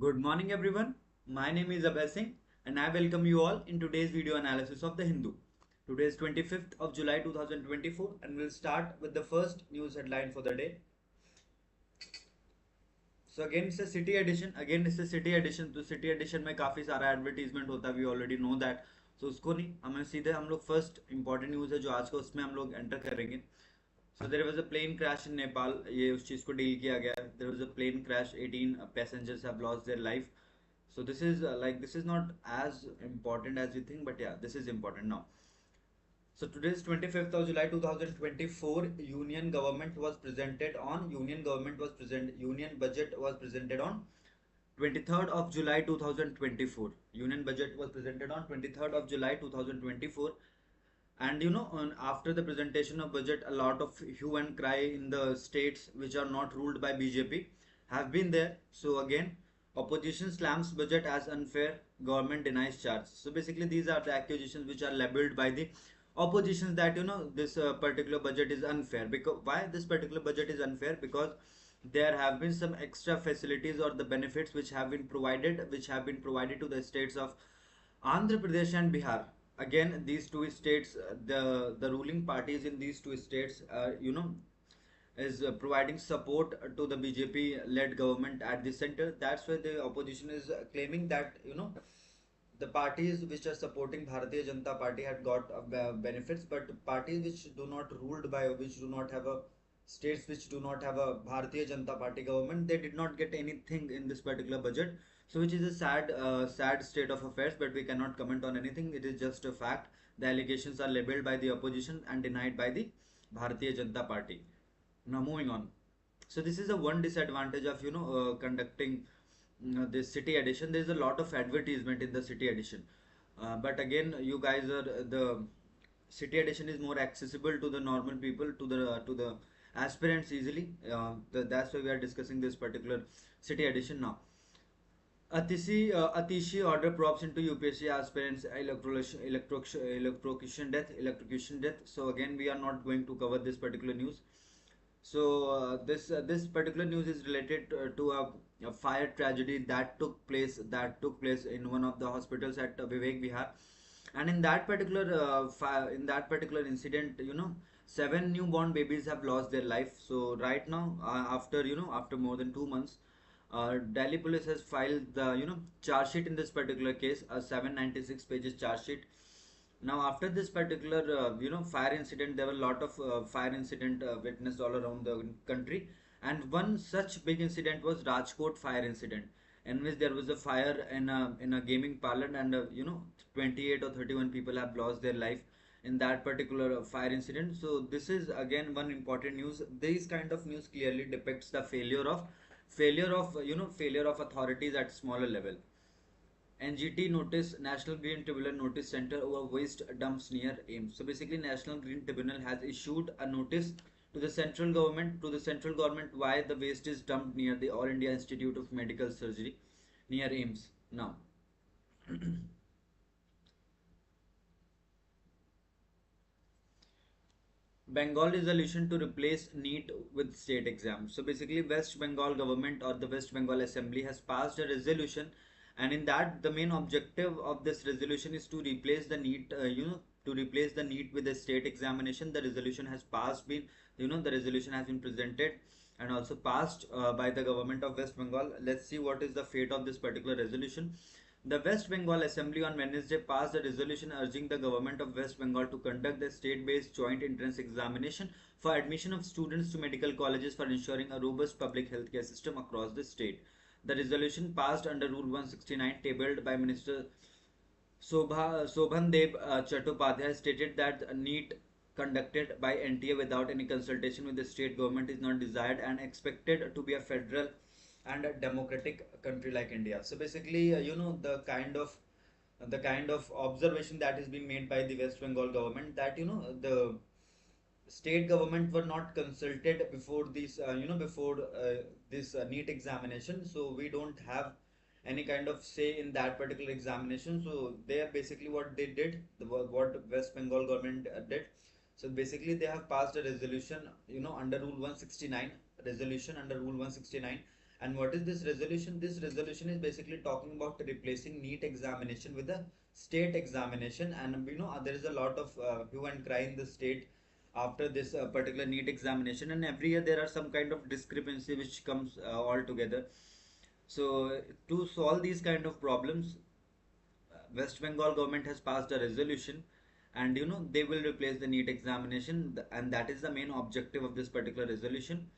Good morning everyone. My name is Abhay Singh and I welcome you all in today's video analysis of the Hindu. Today is 25th of July 2024 and we'll start with the first news headline for the day. So again it's a city edition. Again it's a city edition. तो city edition में काफी सारा advertisement होता है. We already know that. So उसको नहीं हमें सीधे हम लोग first important news है जो आज का उसमें हम लोग enter करेंगे. So there was a plane crash in Nepal. ये उस चीज को डील किया गया. There was a plane crash. 18 passengers have lost their life. So this is this is not as important as you think, but yeah, this is important now. So today is 25th of July 2024. Union budget was presented on 23rd of July 2024. Union budget was presented on 23rd of July 2024. And after the presentation of budget, a lot of hue and cry in the states which are not ruled by BJP have been there. So again, opposition slams budget as unfair, government denies charge. So basically these are the accusations which are labeled by the oppositions that this particular budget is unfair. Because why this particular budget is unfair? Because there have been some extra facilities or the benefits which have been provided to the states of Andhra Pradesh and Bihar. Again, these two states, the ruling parties in these two states, is providing support to the BJP-led government at the center. That's why the opposition is claiming that the parties which are supporting Bharatiya Janata Party had got benefits, but parties which do not ruled by, which do not have a states which do not have a Bharatiya Janata Party government, they did not get anything in this particular budget. So which is a sad state of affairs, but we cannot comment on anything. It is just a fact. The allegations are labeled by the opposition and denied by the Bharatiya Janata Party. Now moving on. So this is a one disadvantage of conducting this city edition. There is a lot of advertisement in the city edition, but again, you guys are the city edition is more accessible to the normal people, to the aspirants easily. That's why we are discussing this particular city edition now. Atishi order props into UPSC aspirants electrocution death. So again, we are not going to cover this particular news. So this particular news is related to a fire tragedy that took place in one of the hospitals at Vivek Vihar, and in that particular incident, seven newborn babies have lost their life. So right now, after more than 2 months, Delhi police has filed the charge sheet in this particular case, a 796 pages charge sheet. Now after this particular fire incident, there were a lot of fire incident witnessed all around the country, and one such big incident was Rajkot fire incident, in which there was a fire in a gaming parlor, and 28 or 31 people have lost their life in that particular fire incident. So this is again one important news. These kind of news clearly depicts the failure of authorities at smaller level. NGT notice, National Green Tribunal notice center over waste dumps near AIMS. So basically, National Green Tribunal has issued a notice to the central government why the waste is dumped near the All India Institute of Medical Surgery near AIMS. Now, Bengal resolution to replace NEET with state exams. So basically, West Bengal government or the West Bengal Assembly has passed a resolution, and in that, the main objective of this resolution is to replace the NEET. To replace the NEET with a state examination. The resolution has passed. The resolution has been presented and also passed by the government of West Bengal. Let's see what is the fate of this particular resolution. The West Bengal Assembly on Wednesday passed a resolution urging the government of West Bengal to conduct the state-based joint entrance examination for admission of students to medical colleges for ensuring a robust public healthcare system across the state. The resolution passed under Rule 169 tabled by Minister Sobhandev Chattopadhyay stated that NEET conducted by NTA without any consultation with the state government is not desired and expected to be a federal and a democratic country like India. So basically, the kind of observation that is being made by the West Bengal government, that the state government were not consulted before this NEET examination, so we don't have any kind of say in that particular examination. So they are basically what they did, what West Bengal government did. So basically they have passed a resolution, under Rule 169, resolution under Rule 169, And what is this resolution? This resolution is basically talking about replacing NEET examination with a state examination. And there is a lot of hue and cry in the state after this particular NEET examination, and every year there are some kind of discrepancy which comes all together. So to solve these kind of problems, West Bengal government has passed a resolution, and they will replace the NEET examination, and that is the main objective of this particular resolution.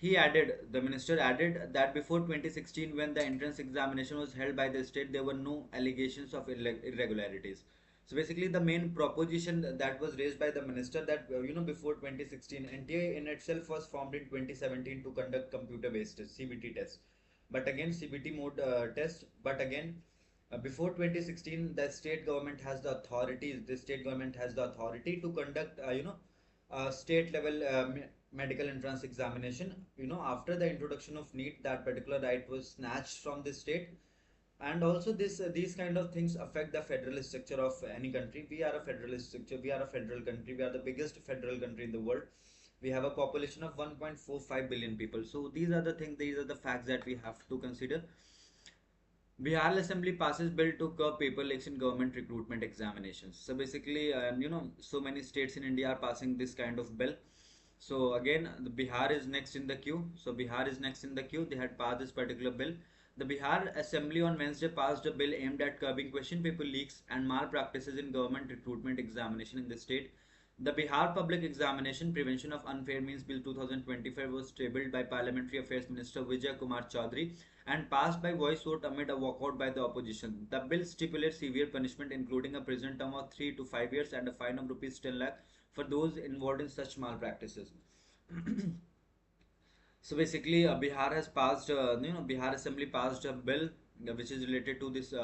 The minister added that before 2016, when the entrance examination was held by the state, there were no allegations of irregularities. So basically, the main proposition that was raised by the minister, that before 2016, NTA in itself was formed in 2017 to conduct computer-based CBT test. But again, CBT mode test. But again, before 2016, the state government has the authority to conduct state level medical entrance examination. After the introduction of NEET, that particular right was snatched from the state. And also these kind of things affect the federal structure of any country. We are a federalist structure, we are a federal country, we are the biggest federal country in the world. We have a population of 1.45 billion people. So these are the facts that we have to consider. Bihar Assembly passes bill to curb paper leaks in government recruitment examinations. So basically, so many states in India are passing this kind of bill. So again, the Bihar is next in the queue. So Bihar is next in the queue. They had passed this particular bill. The Bihar Assembly on Wednesday passed a bill aimed at curbing question paper leaks and malpractices in government recruitment examination in the state. The Bihar Public Examination Prevention of Unfair Means Bill 2025 was tabled by Parliamentary Affairs Minister Vijay Kumar Chaudhary and passed by voice vote amid a walkout by the opposition. The bill stipulates severe punishment, including a prison term of 3 to 5 years and a fine of rupees 10 lakh for those involved in such malpractices. So basically, Bihar Assembly passed a bill which is related to this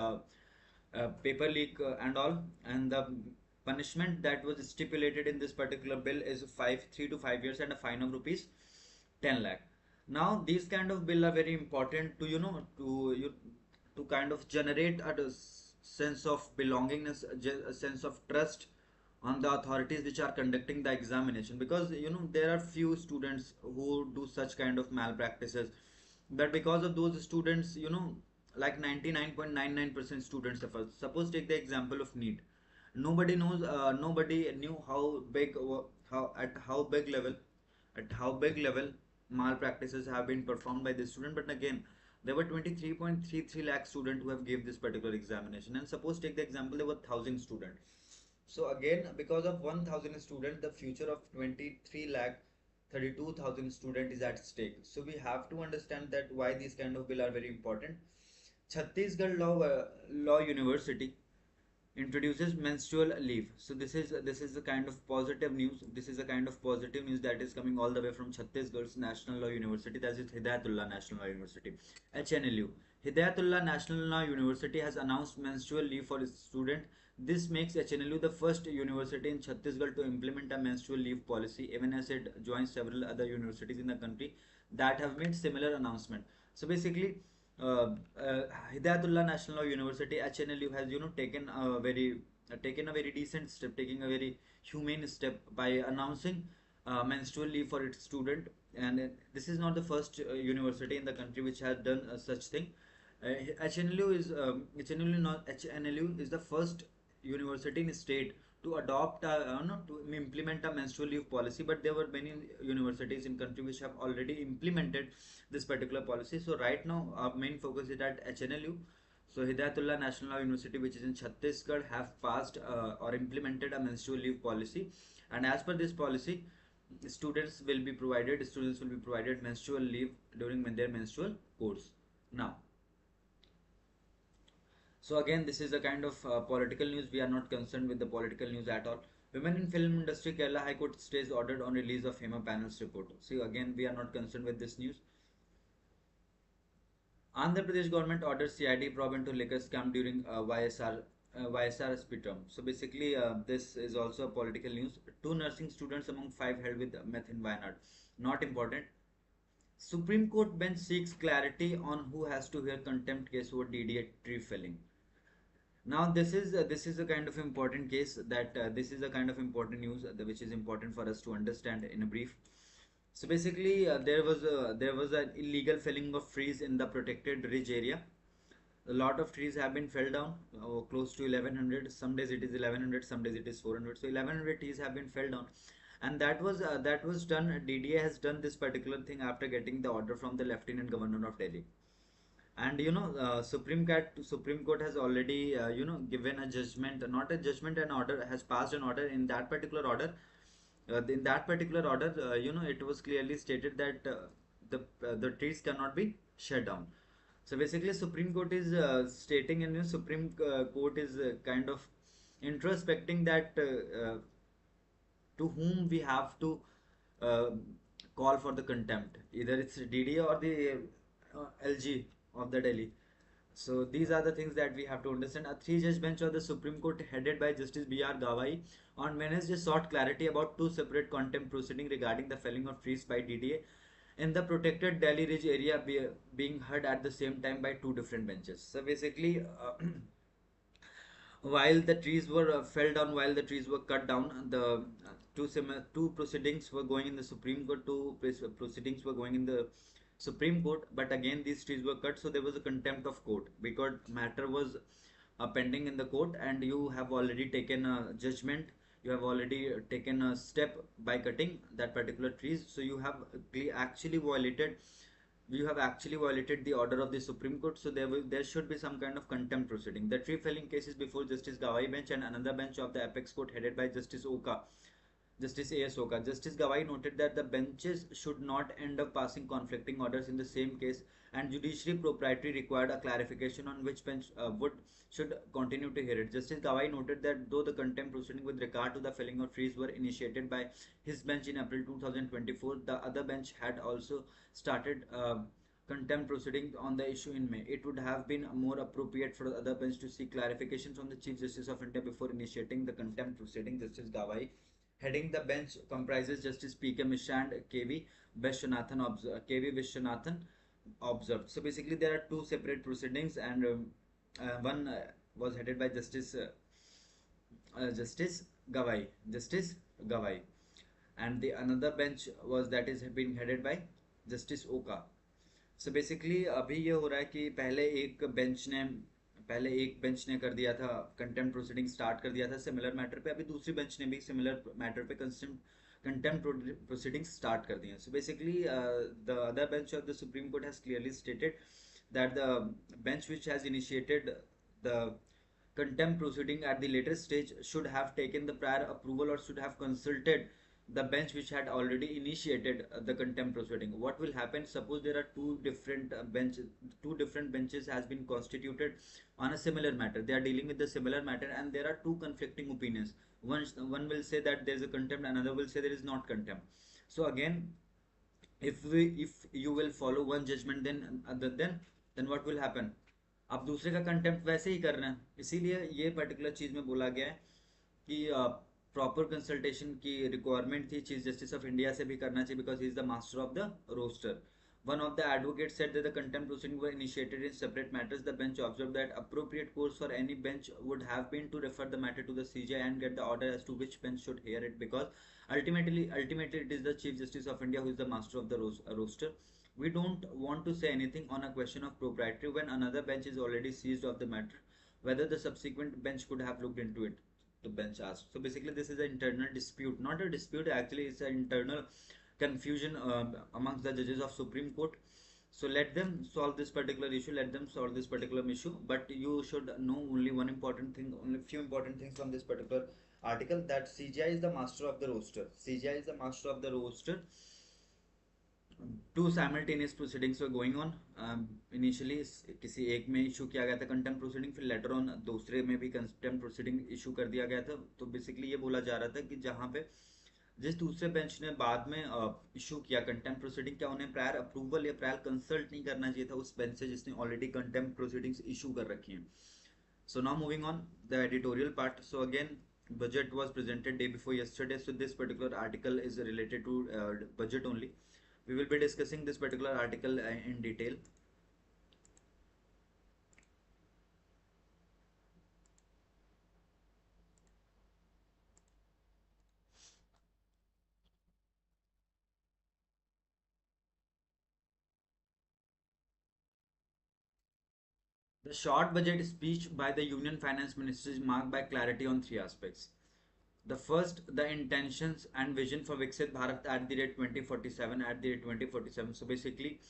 paper leak and all, and the punishment that was stipulated in this particular bill is 3 to 5 years and a fine of rupees 10 lakh. Now these kind of bill are very important to to kind of generate a sense of belongingness, a sense of trust on the authorities which are conducting the examination, because there are few students who do such kind of malpractices, but because of those students, like 99.99% students suffer. Suppose take the example of NEET. Nobody knew how big how at how big level at how big level malpractices have been performed by this student. But again, there were 23.33 lakh students who have gave this particular examination, and suppose take the example there were 1,000 students. So again, because of 1,000 students, the future of 23 lakh 32,000 student is at stake. So we have to understand that why these kind of bill are very important. Chhattisgarh Law University introduces menstrual leave. So this is the kind of positive news. This is a kind of positive news that is coming all the way from Chhattisgarh's National Law University. That is Hidayatullah National Law University, HNLU. Hidayatullah National Law University has announced menstrual leave for its student. This makes HNLU the first university in Chhattisgarh to implement a menstrual leave policy, even as it joins several other universities in the country that have made similar announcement. So basically, Hidayatullah National Law University (HNLU) has taken a very decent step, taking a very humane step by announcing menstrual leave for its student. And this is not the first university in the country which has done such thing. HNLU is the first university in state to adopt no, to implement a menstrual leave policy, but there were many universities in country which have already implemented this particular policy. So right now our main focus is at HNLU. So Hidayatullah National Law University, which is in Chhattisgarh, have passed or implemented a menstrual leave policy, and as per this policy, students will be provided menstrual leave during their menstrual course. Now, so again, this is a kind of political news. We are not concerned with the political news at all. Women in film industry, Kerala High Court stays ordered on release of HEMA panel's report. See, again, we are not concerned with this news. Andhra Pradesh government orders CID probe into liquor scam during YSR SP term. So basically, this is also a political news. Two nursing students among five held with meth in Wayanad. Not important. Supreme Court bench seeks clarity on who has to hear contempt case over DDA tree felling. Now this is a kind of important case, that this is a kind of important news which is important for us to understand in a brief. So basically, there was an illegal felling of trees in the protected ridge area. A lot of trees have been fell down, close to 1100. Some days it is 1100, some days it is 400. So 1100 trees have been fell down, and that was done. DDA has done this particular thing after getting the order from the Lieutenant Governor of Delhi. And Supreme Court has already given a judgment, not a judgment, an order, has passed an order. In that particular order, it was clearly stated that the trees cannot be shut down. So basically, Supreme Court is stating, and Supreme Court is kind of introspecting that to whom we have to uh, call for the contempt. Either it's DDA or the LG of the Delhi. So these are the things that we have to understand. A three-judge bench of the Supreme Court, headed by Justice B.R. Gawai, on Wednesday sought clarity about two separate contempt proceedings regarding the felling of trees by DDA in the protected Delhi Ridge area, being heard at the same time by two different benches. So basically, while the trees were fell down, while the trees were cut down, the two proceedings were going in the Supreme Court, proceedings were going in the Supreme Court, but again these trees were cut, so there was a contempt of court because matter was pending in the court, and you have already taken a judgment, you have already taken a step by cutting that particular trees, so actually violated you have actually violated the order of the Supreme Court, so there should be some kind of contempt proceeding. The tree felling case is before Justice Gawai bench and another bench of the Apex Court headed by Justice A.S. Oka. Justice Gawai noted that the benches should not end up passing conflicting orders in the same case, and judiciary propriety required a clarification on which bench would should continue to hear it. Justice Gawai noted that though the contempt proceeding with regard to the felling of trees were initiated by his bench in April 2024, the other bench had also started contempt proceedings on the issue in May. It would have been more appropriate for the other bench to seek clarification from the Chief Justice of India before initiating the contempt proceeding. Justice Gawai, heading the bench, comprises Justice P.K. Mishra and K.V. Vishwanathan observed. So basically, there are two separate proceedings, and one was headed by Justice Gawai, Justice Gawai, and the another bench was that is being headed by Justice Oka. So basically अभी ये हो रहा है कि पहले एक bench ने कर दिया था कंटेम्प्ट प्रोसीडिंग स्टार्ट कर दिया था सिमिलर मैटर पे, अभी दूसरी बेंच ने भी सिमिलर मैटर पे contempt proceedings start कर दिए. So basically the other bench of the Supreme Court has clearly stated that the bench which has initiated the contempt proceeding at the later stage should have taken the prior approval or should have consulted the bench which had already initiated the contempt proceeding. What will happen? Suppose there are two different benches has been constituted on a similar matter. They are dealing with the similar matter, and there are two conflicting opinions. One will say that there is a contempt, another will say there is not contempt. So again, if you will follow one judgment, then what will happen? आप दूसरे का contempt वैसे ही कर रहे हैं. इसीलिए ये particular चीज में बोला गया है कि प्रॉपर कंसल्टेशन की रिक्वायरमेंट थी चीफ जस्टिस ऑफ इंडिया से भी करना चाहिए because he is the master of the roster. One of the advocates said that the contempt proceedings were initiated in separate matters. The bench observed that appropriate course for any bench would have been to refer the matter to the CJI and get the order as to which bench should hear it, because ultimately it is the Chief Justice of India who is the master of the roster. We don't want to say anything on a question of propriety when another bench is already seized of the matter. Whether the subsequent bench could have looked into it, the bench asked. So basically, this is an internal dispute, not a dispute. Actually, it's an internal confusion amongst the judges of Supreme Court. So let them solve this particular issue. Let them solve this particular issue. But you should know only one important thing, only few important things from this particular article, that CGI is the master of the roster. CGI is the master of the roster. Two simultaneous proceedings were going on. Initially किसी एक में issue किया गया था contempt proceeding, फिर later on दूसरे में भी कंटेम्प्ट प्रोसीडिंग इशू कर दिया गया था. तो बेसिकली ये बोला जा रहा था कि जहाँ पे जिस दूसरे बेंच ने बाद में इशू किया कंटेम्प्ट प्रोसीडिंग, क्या उन्हें प्रायर अप्रूवल या प्रायर कंसल्ट नहीं करना चाहिए था उस बेंच से जिसने ऑलरेडी कंटेम्प्ट प्रोसीडिंग्स इशू कर रखी हैं. So now moving on the editorial part. So again, budget was presented day before yesterday. So this particular article is related to budget only. We will be discussing this particular article in detail. The short budget speech by the Union Finance Minister is marked by clarity on three aspects. The first, the intentions and vision for Viksit Bharat at the rate 2047, at the rate 2047. So basically,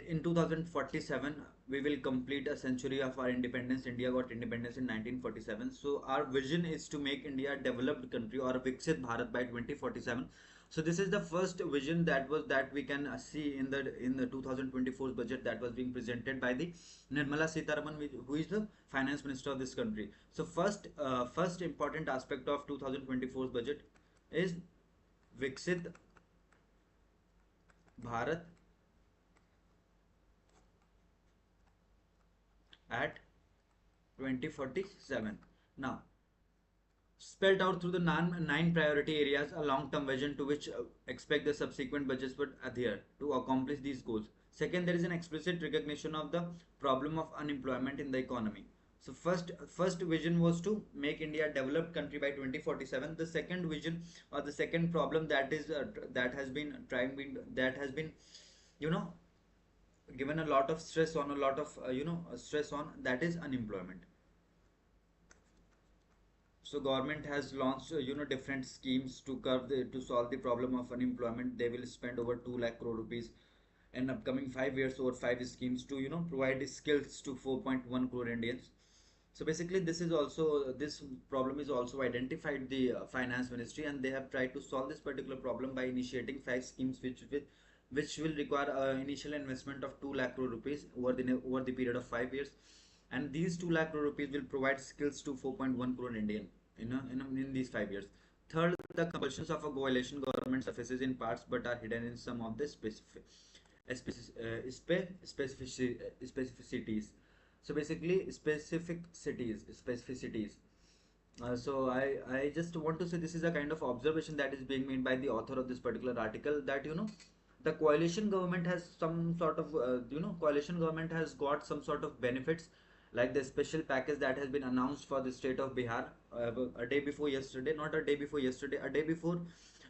in 2047, we will complete a century of our independence. India got independence in 1947. So our vision is to make India a developed country or a Viksit Bharat by 2047. So this is the first vision that we can see in the 2024 budget that was being presented by the Nirmala Sitharaman, who is the finance minister of this country. So first important aspect of 2024 budget is Viksit Bharat at 2047. Now, spelled out through the nine priority areas, a long-term vision to which expect the subsequent budgets would adhere to accomplish these goals. Second, there is an explicit recognition of the problem of unemployment in the economy. So first vision was to make India a developed country by 2047. The second vision or the second problem that has been you know given a lot of stress on a lot of stress on, that is unemployment. So government has launched different schemes to to solve the problem of unemployment. They will spend over 2 lakh crore rupees in upcoming 5 years over five schemes to provide skills to 4.1 crore Indians. So basically this problem is also identified the finance ministry, and they have tried to solve this particular problem by initiating five schemes which will require initial investment of 2 lakh crore rupees over the period of 5 years, and these 2 lakh crore rupees will provide skills to 4.1 crore Indian in these 5 years. Third, the compulsions of a coalition government surfaces in parts but are hidden in some of the specificities. So basically, specificities. I just want to say this is a kind of observation that is being made by the author of this particular article, that the coalition government has some sort of coalition government has got some sort of benefits, like the special package that has been announced for the state of Bihar a day before yesterday, not a day before yesterday, a day before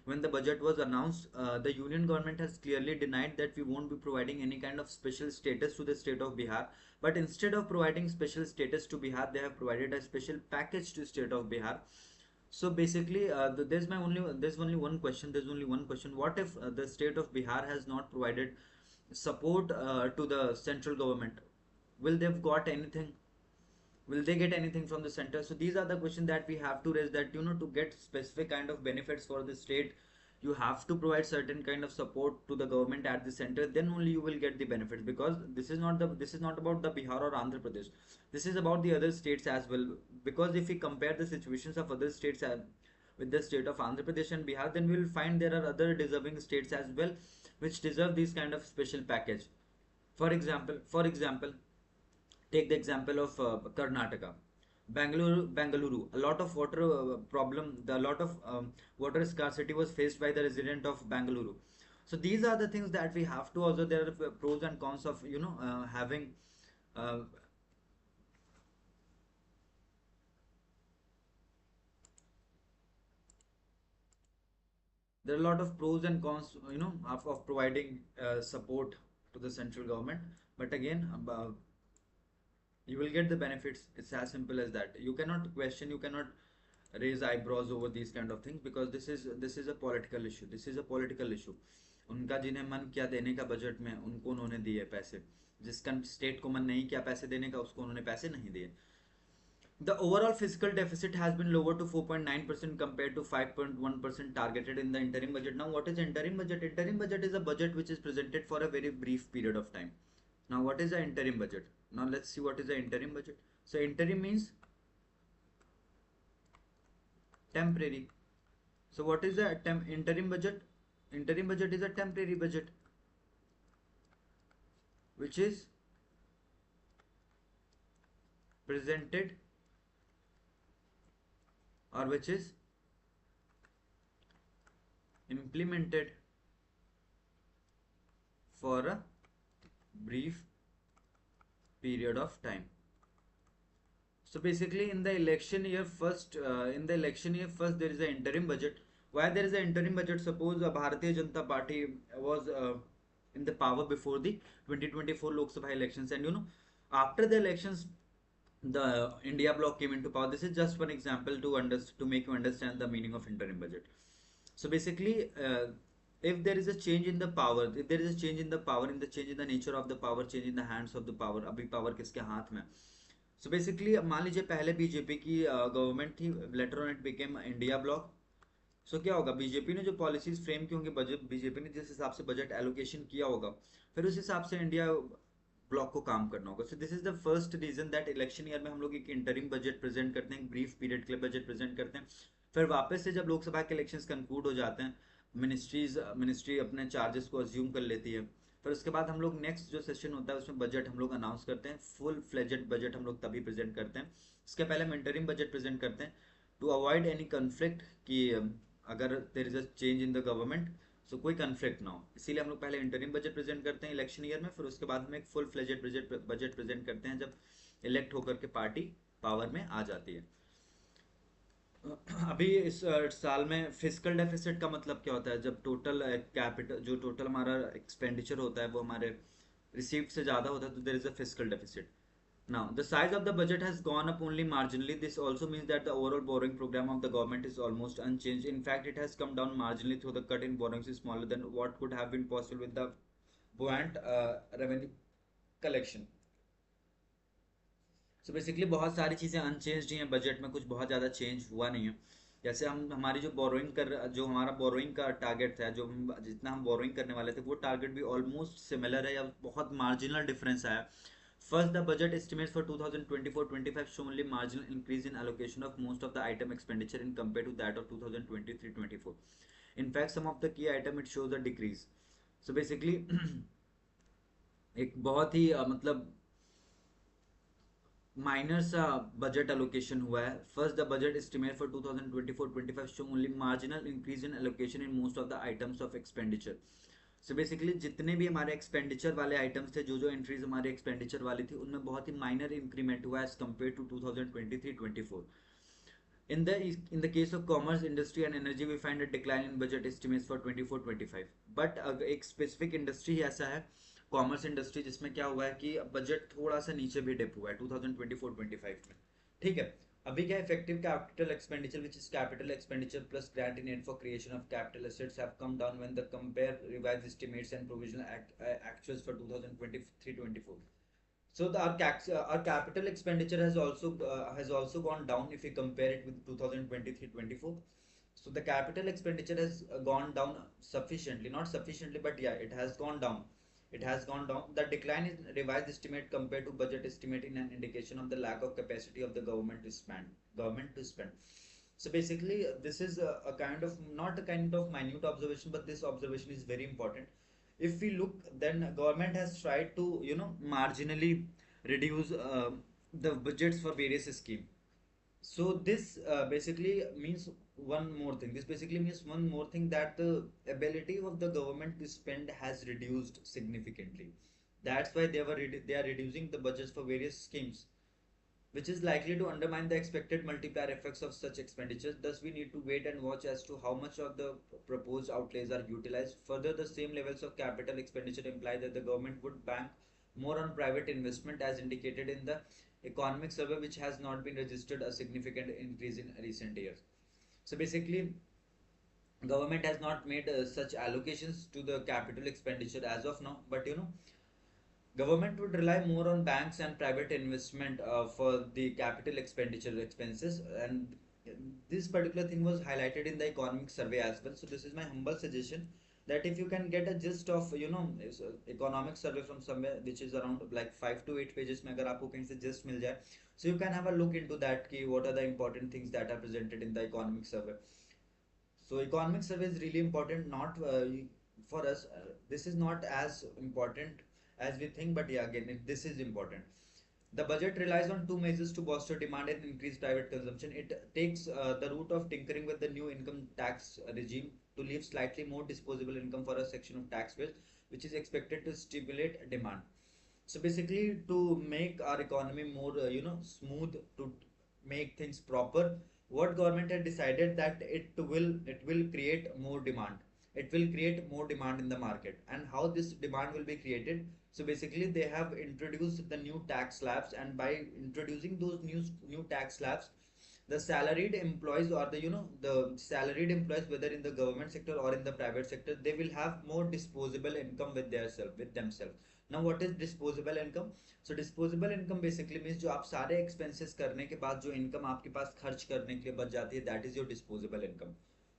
when the budget was announced. The union government has clearly denied that we won't be providing any kind of special status to the state of Bihar, but instead of providing special status to Bihar, they have provided a special package to state of Bihar. So basically, there's only one question. There's only one question. What if the state of Bihar has not provided support to the central government? Will they've got anything? Will they get anything from the center? So these are the questions that we have to raise, that to get specific kind of benefits for the state, you have to provide certain kind of support to the government at the center, then only you will get the benefits, because this is not about the Bihar or Andhra Pradesh, this is about the other states as well. Because if we compare the situations of other states with the state of Andhra Pradesh and Bihar, then we will find there are other deserving states as well which deserve this kind of special package. For example, take the example of Karnataka. Bangalore, a lot of water a lot of water scarcity was faced by the resident of Bangalore. So these are the things that we have to also. There are pros and cons of having. Uh, there are a lot of pros and cons, of providing support to the central government. But again, you will get the benefits. It's as simple as that. You cannot question, you cannot raise eyebrows over these kind of things, because this is a political issue. This is a political issue. उनका जिन्हें मन किया देने का budget में, उनको उन्होंने दिए पैसे. जिसका स्टेट को मन नहीं किया पैसे देने का, उसको उन्होंने पैसे नहीं दिए. The overall fiscal deficit has been lowered to 4.9% compared to 5.1% targeted in the interim budget. Now, what is interim budget? Interim budget is a budget which is presented for a very brief period of time. Now, what is the interim budget? Now, let's see what is the interim budget. So, interim means temporary. So, what is the interim budget? Interim budget is a temporary budget which is presented, or which is implemented for a brief period of time. So basically, in the election year first, there is an interim budget. Why there is an interim budget? Suppose Bharatiya Janata Party was in the power before the 2024 Lok Sabha elections, and After the elections, the India bloc came into power. This is just one example to make you understand the meaning of interim budget. So basically, if there is a change in the power, if there is a change in the power, in the change in the nature of the power, change in the hands of the power, अभी power किसके हाथ में? So basically, मान लीजिए पहले BJP की government थी, later on it became India bloc. So क्या होगा, बीजेपी ने जो पॉलिसीज फ्रेम की होंगी, बजट बीजेपी ने जिस हिसाब से बजट एलोकेशन किया होगा, फिर उस हिसाब से इंडिया ब्लॉक को काम करना होगा. So this is the first reason that election year में हम लोग एक इंटरिम बजट प्रेजेंट करते हैं, ब्रीफ पीरियड के लिए बजट प्रेजेंट करते हैं. फिर वापस से जब लोकसभा के इलेक्शंस कंक्लूड हो जाते हैं, मिनिस्ट्री अपने चार्जेस को अज्यूम कर लेती है. फिर उसके बाद हम लोग नेक्स्ट जो सेशन होता है उसमें बजट हम लोग अनाउंस करते हैं. फुल फ्लेजेड बजट हम लोग तभी प्रेजेंट करते हैं. इसके पहले हम इंटरिम बजट प्रेजेंट करते हैं टू अवॉइड एनी कन्फ्लिक्ट, कि अगर there is a change in the government, so कोई कन्फ्लिक्ट ना हो. इसीलिए हम लोग पहले इंटरिम बजट प्रेजेंट करते हैं इलेक्शन ईयर में. फिर उसके बाद हम एक फुल फ्लेजेड बजट प्रेजेंट करते हैं जब इलेक्ट होकर के पार्टी पावर में आ जाती है. अभी इस साल में फिजिकल डेफिसिट का मतलब क्या होता है? जब टोटल कैपिटल, जो टोटल हमारा एक्सपेंडिचर होता है वो हमारे रिसीव्ड से ज़्यादा होता है, तो देर is a physical deficit. Now, the size of the budget has gone up only marginally. This also means that the overall borrowing program of the government is almost unchanged. In fact, it has come down marginally, through the cut in borrowings is smaller than what could have been possible with the buoyant revenue collection. So basically बहुत सारी चीज़ें unchanged ही हैं budget में, कुछ बहुत ज़्यादा change हुआ नहीं है. जैसे हम हमारी जो हमारा बोरोइंग का टारगेट था, जितना हम बोरोइंग करने वाले थे, वो टारगेट भी ऑलमोस्ट सिमिलर है, या बहुत मार्जिनल डिफरेंस आया. First, the budget estimates for 2024-25 show only marginal increase in allocation of most of the item expenditure in compared to that of 2023-24. In fact, some of the key item it shows a decrease. So basically एक बहुत ही मतलब minor सा budget allocation हुआ है. First, the budget estimate for 2024-25 show only marginal increase in allocation in most of the items of expenditure. So basically जितने भी हमारे expenditure वाले आइटम्स थे, जो एंट्रीज हमारे एक्सपेंडिचर वाली थी, उनमें बहुत ही माइनर इंक्रीमेंट हुआ as compared to 2023-24. In the case of commerce, industry and energy, we find a decline in budget estimates for 24-25. But एक specific industry ही ऐसा है, कॉमर्स इंडस्ट्री, जिसमें क्या हुआ है कि बजट थोड़ा सा नीचे भी डिप हुआ है 2024-25 में. ठीक है. अभी क्या, effective capital expenditure which is capital expenditure plus grant in aid for creation of capital assets have come down when the compare revised estimates and provisional actuals for 2023-24. So our capital expenditure has also gone down if we compare it with 2023-24. So the capital expenditure has gone down sufficiently, not sufficiently, but yeah, it has gone down. It has gone down. The decline in revised estimate compared to budget estimate in an indication of the lack of capacity of the government to spend. So basically, this is a kind of, not a kind of minute observation, but this observation is very important. If we look, then government has tried to marginally reduce the budgets for various schemes. So this basically means one more thing. This basically means one more thing, that the ability of the government to spend has reduced significantly. That's why they are reducing the budgets for various schemes, which is likely to undermine the expected multiplier effects of such expenditures. Thus, we need to wait and watch as to how much of the proposed outlays are utilized. Further, the same levels of capital expenditure imply that the government would bank more on private investment, as indicated in the economic survey, which has not been registered a significant increase in recent years. So basically, government has not made such allocations to the capital expenditure as of now, but government would rely more on banks and private investment for the capital expenditure expenses, and this particular thing was highlighted in the economic survey as well. So this is my humble suggestion, that if you can get a gist of economic survey from somewhere which is around like 5 to 8 pages में, अगर आपको कहीं से gist मिल जाए, so you can have a look into that, कि what are the important things that are presented in the economic survey. So economic survey is really important, not for us. This is not as important as we think, but yeah, again, this is important. The budget relies on two measures to bolster demand and increase private consumption. It takes the route of tinkering with the new income tax regime to leave slightly more disposable income for a section of taxpayers, which is expected to stimulate demand. So basically, to make our economy more, smooth, to make things proper, what government had decided that it will create more demand. it will create more demand in the market. And how this demand will be created? So basically they have introduced the new tax slabs, and by introducing those new tax slabs, the salaried employees, or the salaried employees, whether in the government sector or in the private sector, they will have more disposable income with themselves. Now what is disposable income? So disposable income basically means जो आप सारे expenses करने के बाद जो income आपके पास खर्च करने के लिए बच जाती है, that is your disposable income.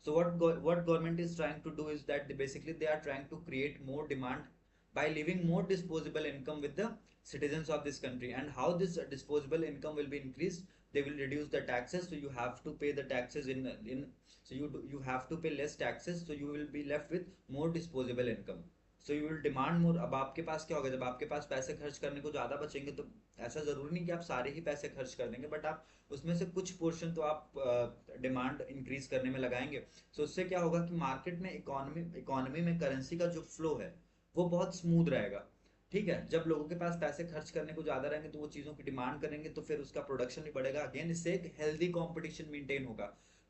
So what government is trying to do is that basically they are trying to create more demand by leaving more disposable income with the citizens of this country. And how this disposable income will be increased? They will reduce the taxes, so you have to pay the taxes in so you have to pay less taxes, so you will be left with more disposable income. So you will demand more. अब आपके पास क्या होगा, जब आपके पास पैसे खर्च करने को ज्यादा बचेंगे, तो ऐसा जरूरी नहीं कि आप सारे ही पैसे खर्च कर देंगे, बट आप उसमें से कुछ पोर्शन तो आप डिमांड इंक्रीज करने में लगाएंगे. सो उससे क्या होगा कि मार्केट में इकोनॉमी में करेंसी का जो फ्लो है वो बहुत स्मूथ रहेगा. ठीक है, जब लोगों के पास पैसे खर्च करने को ज्यादा रहेंगे तो वो चीजों की डिमांड करेंगे, तो फिर उसका प्रोडक्शन भी बढ़ेगा. अगेन इससे एक हेल्दी कंपटीशन मेंटेन होगा.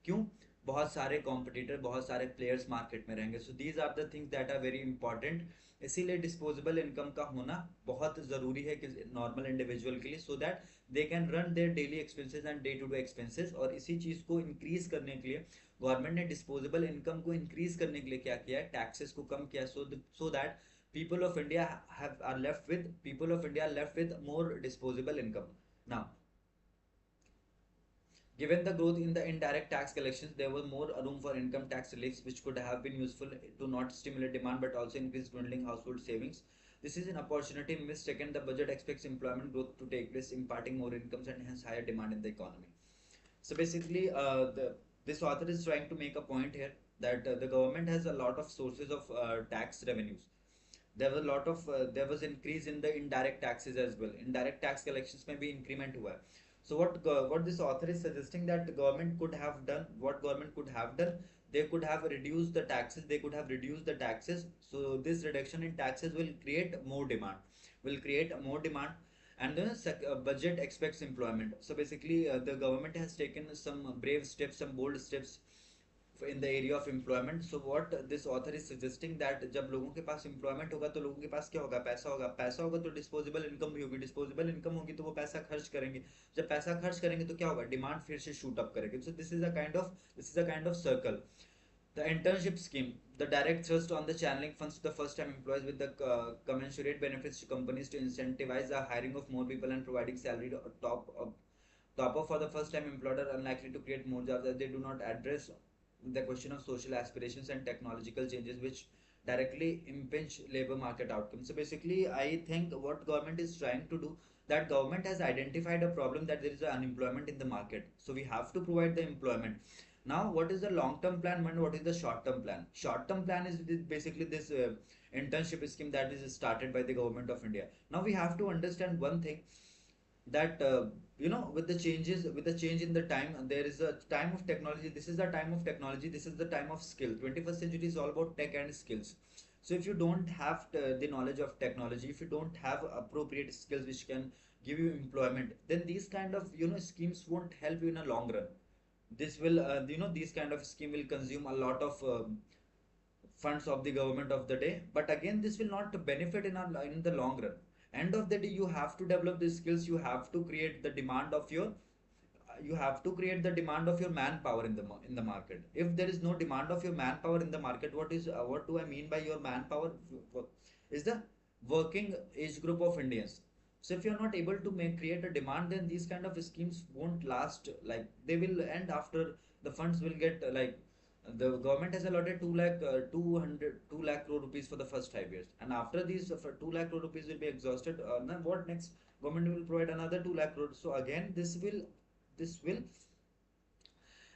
क्यों? बहुत सारे कॉम्पिटिटर, बहुत सारे प्लेयर्स मार्केट में रहेंगे. So these are the things that are very important. इसीलिए डिस्पोजेबल इनकम का होना बहुत जरूरी है कि नॉर्मल इंडिविजुअल के लिए, so that they can run their daily expenses and day to day expenses. और इसी चीज को इंक्रीज करने के लिए गवर्नमेंट ने डिस्पोजेबल इनकम को इंक्रीज करने के लिए क्या किया है, टैक्सेस को कम किया, so that people of India are left with more disposable income. Now, given the growth in the indirect tax collections, there was more room for income tax reliefs, which could have been useful to not stimulate demand but also increase dwindling household savings. This is an opportunity mistaken. The budget expects employment growth to take place, imparting more incomes and hence higher demand in the economy. So basically, this author is trying to make a point here that the government has a lot of sources of tax revenues. There was increase in the indirect taxes as well. Indirect tax collections में भी increment हुआ है. So what this author is suggesting that the government could have done, what government could have done, they could have reduced the taxes. They could have reduced the taxes. So this reduction in taxes will create more demand. Will create more demand. And the budget expects employment. So basically, the government has taken some brave steps, some bold steps in the area of employment. So what this author is suggesting that जब लोगों के पास employment होगा तो लोगों के पास क्या होगा, पैसा होगा तो disposable income भी होगी, disposable income होगी तो वो पैसा खर्च करेंगे, जब पैसा खर्च करेंगे तो क्या होगा, डिमांड फिर से शूट अप करेगी. So this is a kind of circle. The internship scheme, the direct thrust on the channeling funds to the first-time employees with the commensurate benefits to companies to incentivize the hiring of more people and providing salary top up for the first-time employer, unlikely to create more jobs as they do not address the question of social aspirations and technological changes which directly impinge labor market outcomes. So basically, I think what government is trying to do, that government has identified a problem that there is unemployment in the market. So we have to provide the employment. Now, what is the long-term plan and what is the short-term plan? Short-term plan is basically this internship scheme that is started by the government of India. Now we have to understand one thing, that with the change in the time, there is a time of technology. This is the time of technology, this is the time of skill. 21st century is all about tech and skills. So if you don't have the knowledge of technology, if you don't have appropriate skills which can give you employment, then these kind of schemes won't help you in a long run. This will these kind of scheme will consume a lot of funds of the government of the day, but again this will not benefit in the long run. End of the day, you have to develop the skills, you have to create the demand of your manpower in the market. If there is no demand of your manpower in the market, what do I mean by your manpower? Is the working age group of Indians. So if you're not able to create a demand, then these kind of schemes won't last. Like, they will end after the funds will get the government has allotted 2 lakh crore rupees for the first 5 years, and after these 2 lakh crore rupees will be exhausted. Then what next? Government will provide another 2 lakh crore. So again, this will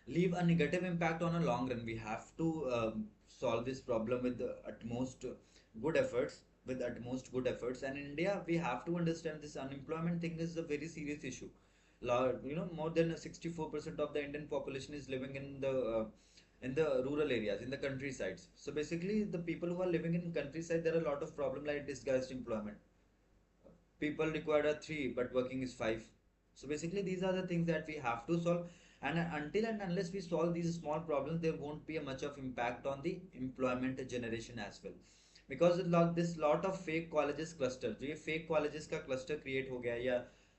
leave a negative impact on a long run. We have to solve this problem with the utmost good efforts, and in India we have to understand this unemployment thing is a very serious issue. More than 64% of the Indian population is living in the rural areas, in the countrysides. So basically, the people who are living in countryside, there are a lot of problem like disguised employment. People require a 3 but working is 5. So basically, these are the things that we have to solve. And until and unless we solve these small problems, there won't be a much of impact on the employment generation as well. Because this lot of fake colleges cluster, जो ये fake colleges का cluster create हो गया, या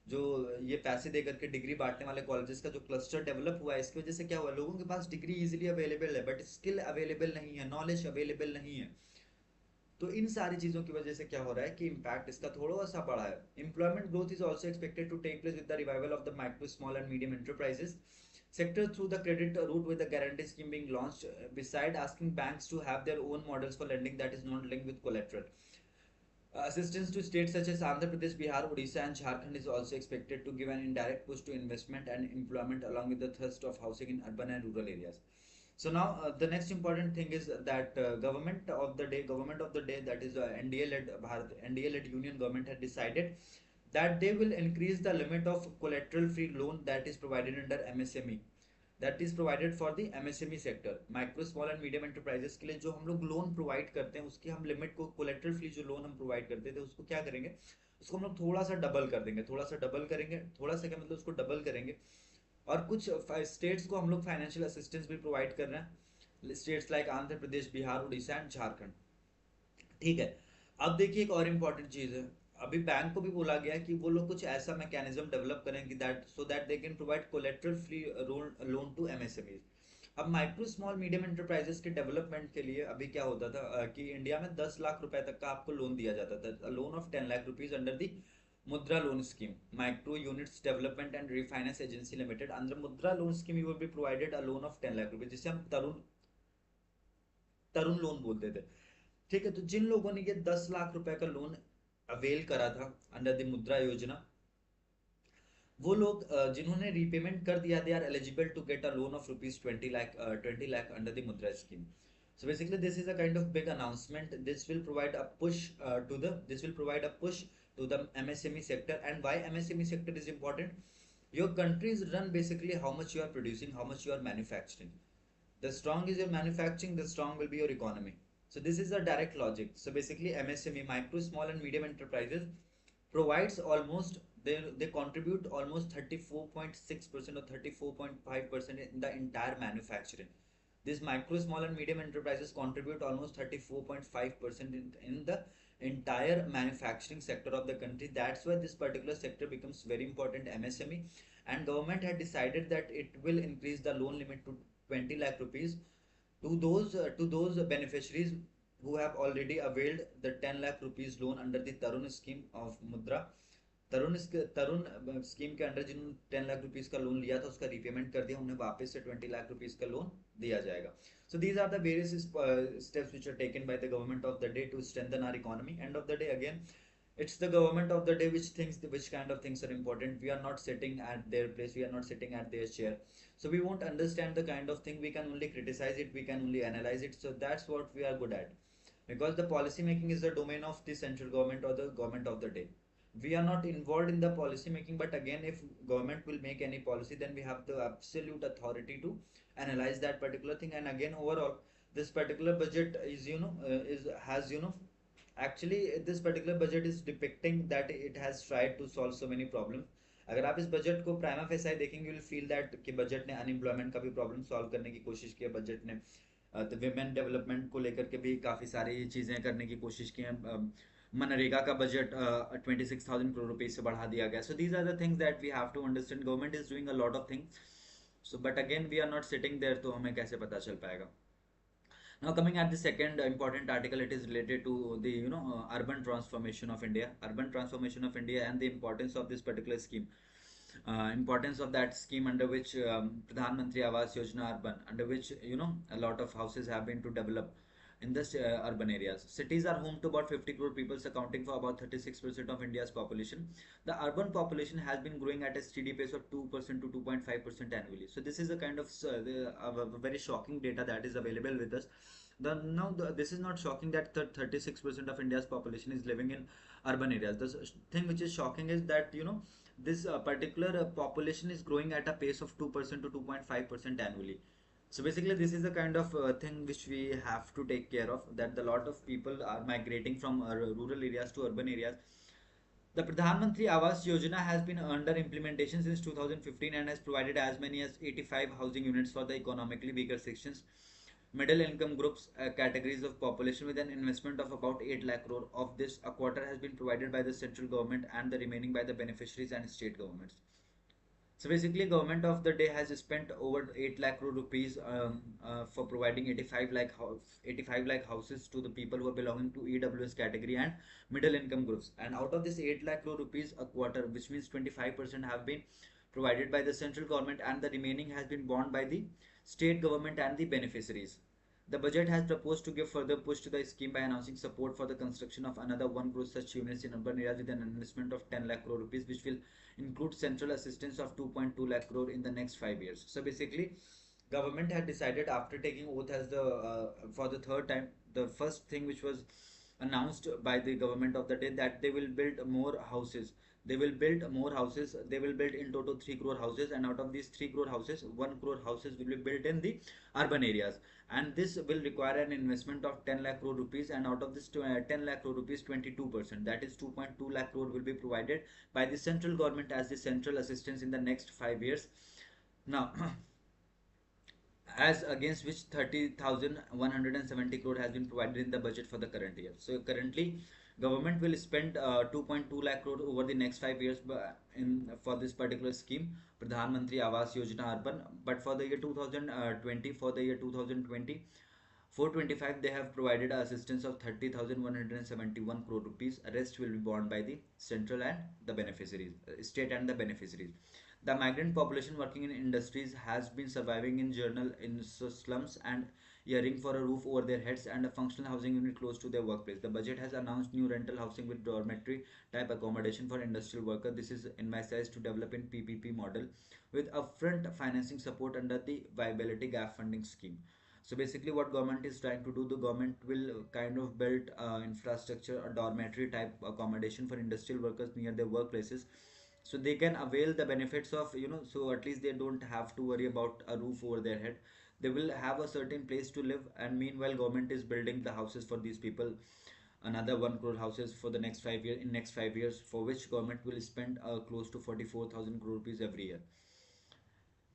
जो ये पैसे दे करके डिग्री बांटने वाले कॉलेजेस का जो क्लस्टर डेवलप हुआ है, इसकी वजह से क्या हुआ, लोगों के पास डिग्री इजीली अवेलेबल है बट स्किल अवेलेबल नहीं है, नॉलेज अवेलेबल नहीं है। तो इन सारी चीजों की वजह से क्या हो रहा है कि इम्पैक्ट इसका थोड़ा सा बड़ा है। Employment growth is also expected to take place with the revival of the micro small and medium enterprises sector through the credit route with the guarantee scheme being launched, beside asking banks to have their own models for lending that is not linked with collateral. Assistance to states such as Andhra Pradesh, Bihar, Odisha, and Jharkhand is also expected to give an indirect push to investment and employment, along with the thrust of housing in urban and rural areas. So now the next important thing is that government of the day, that is NDA-led Bharat, NDA-led Union government had decided that they will increase the limit of collateral-free loan that is provided under MSME, that is provided for the MSME sector, micro small and medium enterprises के लिए जो हम लोग loan provide करते हैं उसकी हम limit को, कोलेटरल फ्री जो लोन हम प्रोवाइड करते थे उसको क्या करेंगे, उसको हम लोग थोड़ा सा डबल कर देंगे, थोड़ा सा डबल करेंगे, थोड़ा सा क्या मतलब उसको डबल करेंगे। और कुछ स्टेट्स को हम लोग फाइनेंशियल असिस्टेंस भी प्रोवाइड कर रहे हैं, states like Andhra Pradesh, Bihar, Orissa and Jharkhand. ठीक है। अब देखिए एक और इम्पॉर्टेंट चीज है, अभी बैंक को भी बोला गया कि वो लोग कुछ ऐसा मैकेनिज्म डेवलप करें कि that so that they can provide collateral free loan to MSME. अब माइक्रो स्मॉल मीडियम एंटरप्राइजेस के डेवलपमेंट के लिए अभी क्या होता था कि इंडिया में 10 लाख रुपए तक का आपको लोन दिया जाता था, loan of 10 lakh rupees under the Mudra loan scheme, micro units development and refinance agency limited. Under Mudra loan scheme you will be provided a loan of 10 lakh rupees, जिसे हम तरुण तरुण लोन बोलते थे। ठीक है। तो जिन लोगों ने ये 10 लाख रुपए का लोन अवेल करा था अंडर द मुद्रा योजना, वो लोग जिन्होंने रीपेमेंट कर दिया, they are eligible to get a loan of rupees 20 lakh under the Mudra scheme. So basically this is a kind of big announcement. This will provide a push to the MSME sector. And why MSME sector is important? Your country is run basically how much you are producing, how much you are manufacturing. The strong is your manufacturing, the strong will be your economy. So this is a direct logic. So basically MSME, micro small and medium enterprises, provides almost, they contribute almost 34.6% or 34.5% in the entire manufacturing. These micro small and medium enterprises contribute almost 34.5% in the entire manufacturing sector of the country. That's why this particular sector becomes very important, MSME. And government had decided that it will increase the loan limit to 20 lakh rupees to those beneficiaries who have already availed the 10 lakh rupees loan under the Tarun scheme of Mudra। Tarun scheme के under जिन्होंने 10 lakh rupees का loan लिया था उसका repayment कर दिया, उन्हें वापस से 20 लाख रुपीस का लोन दिया जाएगा। So these are the various steps which are taken by the government of the day to strengthen our economy. End of the day, again, it's the government of the day which thinks which kind of things are important. We are not sitting at their place, we are not sitting at their chair, so we won't understand the kind of thing. We can only criticize it, we can only analyze it. So that's what we are good at, because the policy making is the domain of the central government or the government of the day. We are not involved in the policy making, but again, if government will make any policy, then we have the absolute authority to analyze that particular thing. And again, overall, this particular budget is, is has, actually this particular budget is depicting that it has tried to solve so many problems. अगर आप इस budget को prima facie देखेंगे, will feel that कि budget ने unemployment का भी problem solve करने की कोशिश की है, बजट ने तो विमेन डेवलपमेंट को लेकर के भी काफ़ी सारी चीज़ें करने की कोशिश की हैं। मनरेगा का बजट 26,000 करोड़ रुपए से बढ़ा दिया गया। So these are the things that we have to understand. Government is doing a lot of things, so but again we are not sitting there, तो हमें कैसे पता चल पाएगा। Now coming at the second important article, it is related to the urban transformation of India, and the importance of this particular scheme. Importance of that scheme, under which Pradhan Mantri Awas Yojana Urban, under which a lot of houses have been to develop in the urban areas. Cities are home to about 50 crore people, accounting for about 36% of India's population. The urban population has been growing at a steady pace of 2% to 2.5% annually. So this is a kind of very shocking data that is available with us. This is not shocking that 36% of India's population is living in urban areas. The thing which is shocking is that this particular population is growing at a pace of 2% to 2.5% annually. So basically this is the kind of thing which we have to take care of, that a lot of people are migrating from rural areas to urban areas. The Pradhan Mantri Awas Yojana has been under implementation since 2015 and has provided as many as 85 housing units for the economically weaker sections, middle income groups, categories of population with an investment of about 8 lakh crore. Of this, a quarter has been provided by the central government and the remaining by the beneficiaries and state governments. So basically, government of the day has spent over 8 lakh crore rupees for providing 85 lakh houses to the people who are belonging to EWS category and middle income groups. And out of this 8 lakh crore rupees, a quarter, which means 25% have been provided by the central government and the remaining has been borne by the state government and the beneficiaries. The budget has proposed to give further push to the scheme by announcing support for the construction of another 1 crore such units in urban areas with an investment of 10 lakh crore rupees, which will include central assistance of 2.2 lakh crore in the next 5 years. So basically, government had decided after taking oath as the for the third time, the first thing which was announced by the government of the day, that they will build more houses. They will build more houses. They will build in total 3 crore houses, and out of these 3 crore houses, 1 crore houses will be built in the urban areas, and this will require an investment of 10 lakh crore rupees, and out of this 10 lakh crore rupees, 22%, that is 2.2 lakh crore, will be provided by the central government as the central assistance in the next 5 years. Now, as against which 30,170 crore has been provided in the budget for the current year. So currently, government will spend 2.2 lakh crore over the next 5 years in for this particular scheme, Pradhan Mantri Awas Yojana Urban. But for the year 2020, for the year 2020, 425, they have provided assistance of 30,171 crore rupees. Rest will be borne by the central and the beneficiaries, state and the beneficiaries. The migrant population working in industries has been surviving in journal in slums and yearning for a roof over their heads and a functional housing unit close to their workplace. The budget has announced new rental housing with dormitory type accommodation for industrial workers. This is in my size to develop in PPP model with upfront financing support under the viability gap funding scheme. So basically, what government is trying to do, the government will kind of build infrastructure, a dormitory type accommodation for industrial workers near their workplaces, so they can avail the benefits of, so at least they don't have to worry about a roof over their head. They will have a certain place to live, and meanwhile government is building the houses for these people, another 1 crore houses for the next 5 years, in next 5 years, for which government will spend close to 44,000 crore rupees every year.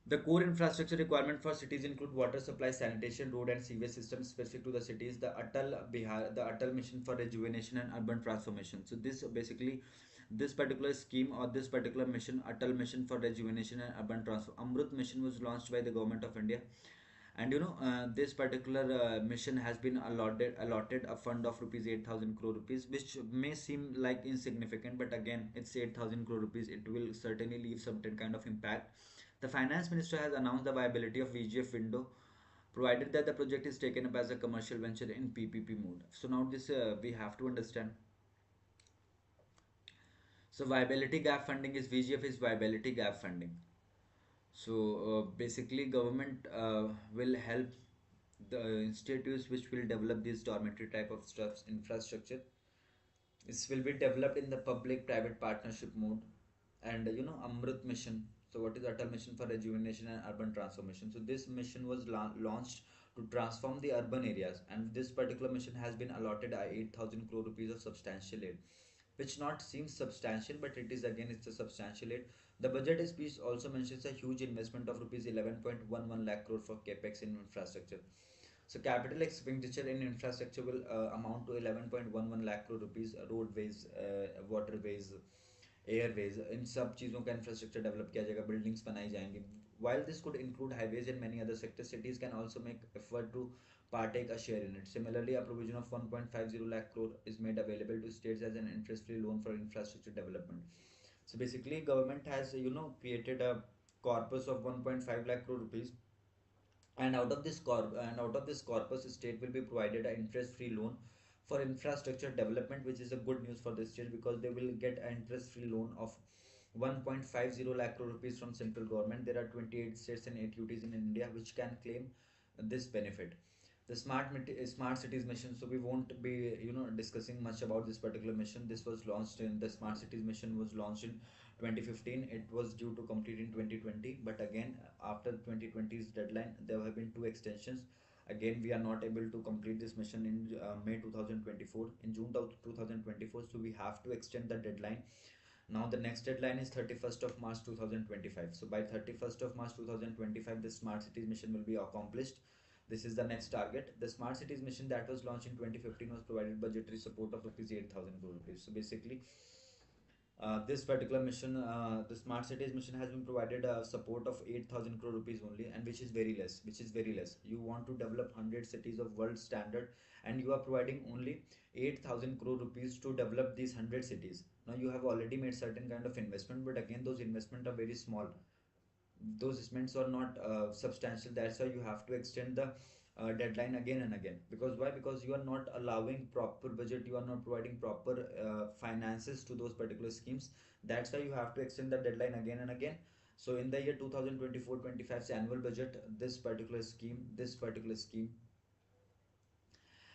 The core infrastructure requirement for cities include water supply, sanitation, road and sewage systems specific to the cities, the Atal Mission for Rejuvenation and Urban Transformation. So this basically, this particular scheme or this particular mission, Atal Mission for Rejuvenation and Urban Transformation, Amrut Mission, was launched by the government of India. And this particular mission has been allotted a fund of rupees 8,000 crore rupees, which may seem like insignificant, but again, it's 8,000 crore rupees. It will certainly leave certain kind of impact. The finance minister has announced the viability of VGF window, provided that the project is taken up as a commercial venture in PPP mode. So now this we have to understand. So viability gap funding is, VGF is viability gap funding. So basically, government will help the institutes which will develop this dormitory type of stuffs infrastructure. This will be developed in the public-private partnership mode. And Amrut Mission. So what is Atal Mission for Rejuvenation and Urban Transformation? So this mission was launched to transform the urban areas, and this particular mission has been allotted 8,000 crore rupees of substantial aid, which not seems substantial, but it is, again, it's a substantial aid. The budget speech also mentions a huge investment of rupees 11.11 lakh crore for capex in infrastructure. So capital expenditure in infrastructure will amount to 11.11 lakh crore rupees, roadways, waterways, airways, इन सब चीज़ों का infrastructure develop किया जाएगा, buildings बनाई जाएंगी. While this could include highways and many other sectors, cities can also make effort to partake a share in it. Similarly, a provision of 1.50 lakh crore is made available to states as an interest-free loan for infrastructure development. So basically, government has created a corpus of 1.5 lakh crore rupees, and out of this corpus, state will be provided an interest-free loan for infrastructure development, which is a good news for the state because they will get an interest-free loan of 1.50 lakh crore rupees from central government. There are 28 states and 8 UTs in India which can claim this benefit. The smart cities mission, so we won't be discussing much about this particular mission. This was launched in the smart cities mission was launched in 2015. It was due to complete in 2020, but again, after 2020's deadline, there have been two extensions. Again, we are not able to complete this mission in May 2024, in June 2024, so we have to extend the deadline. Now the next deadline is 31st of March 2025. So by 31st of March 2025, the smart cities mission will be accomplished. This is the next target. The smart cities mission that was launched in 2015 was provided budgetary support of rupees 8,000 crore rupees. So basically, this particular mission, the smart cities mission, has been provided support of 8,000 crore rupees only, and which is very less. Which is very less. You want to develop 100 cities of world standard, and you are providing only 8,000 crore rupees to develop these 100 cities. Now you have already made certain kind of investment, but again those investment are very small. Those investments are not substantial. That's why you have to extend the deadline again and again. Because why? Because you are not allowing proper budget, you are not providing proper finances to those particular schemes. That's why you have to extend the deadline again and again. So in the year 2024-25's annual budget, this particular scheme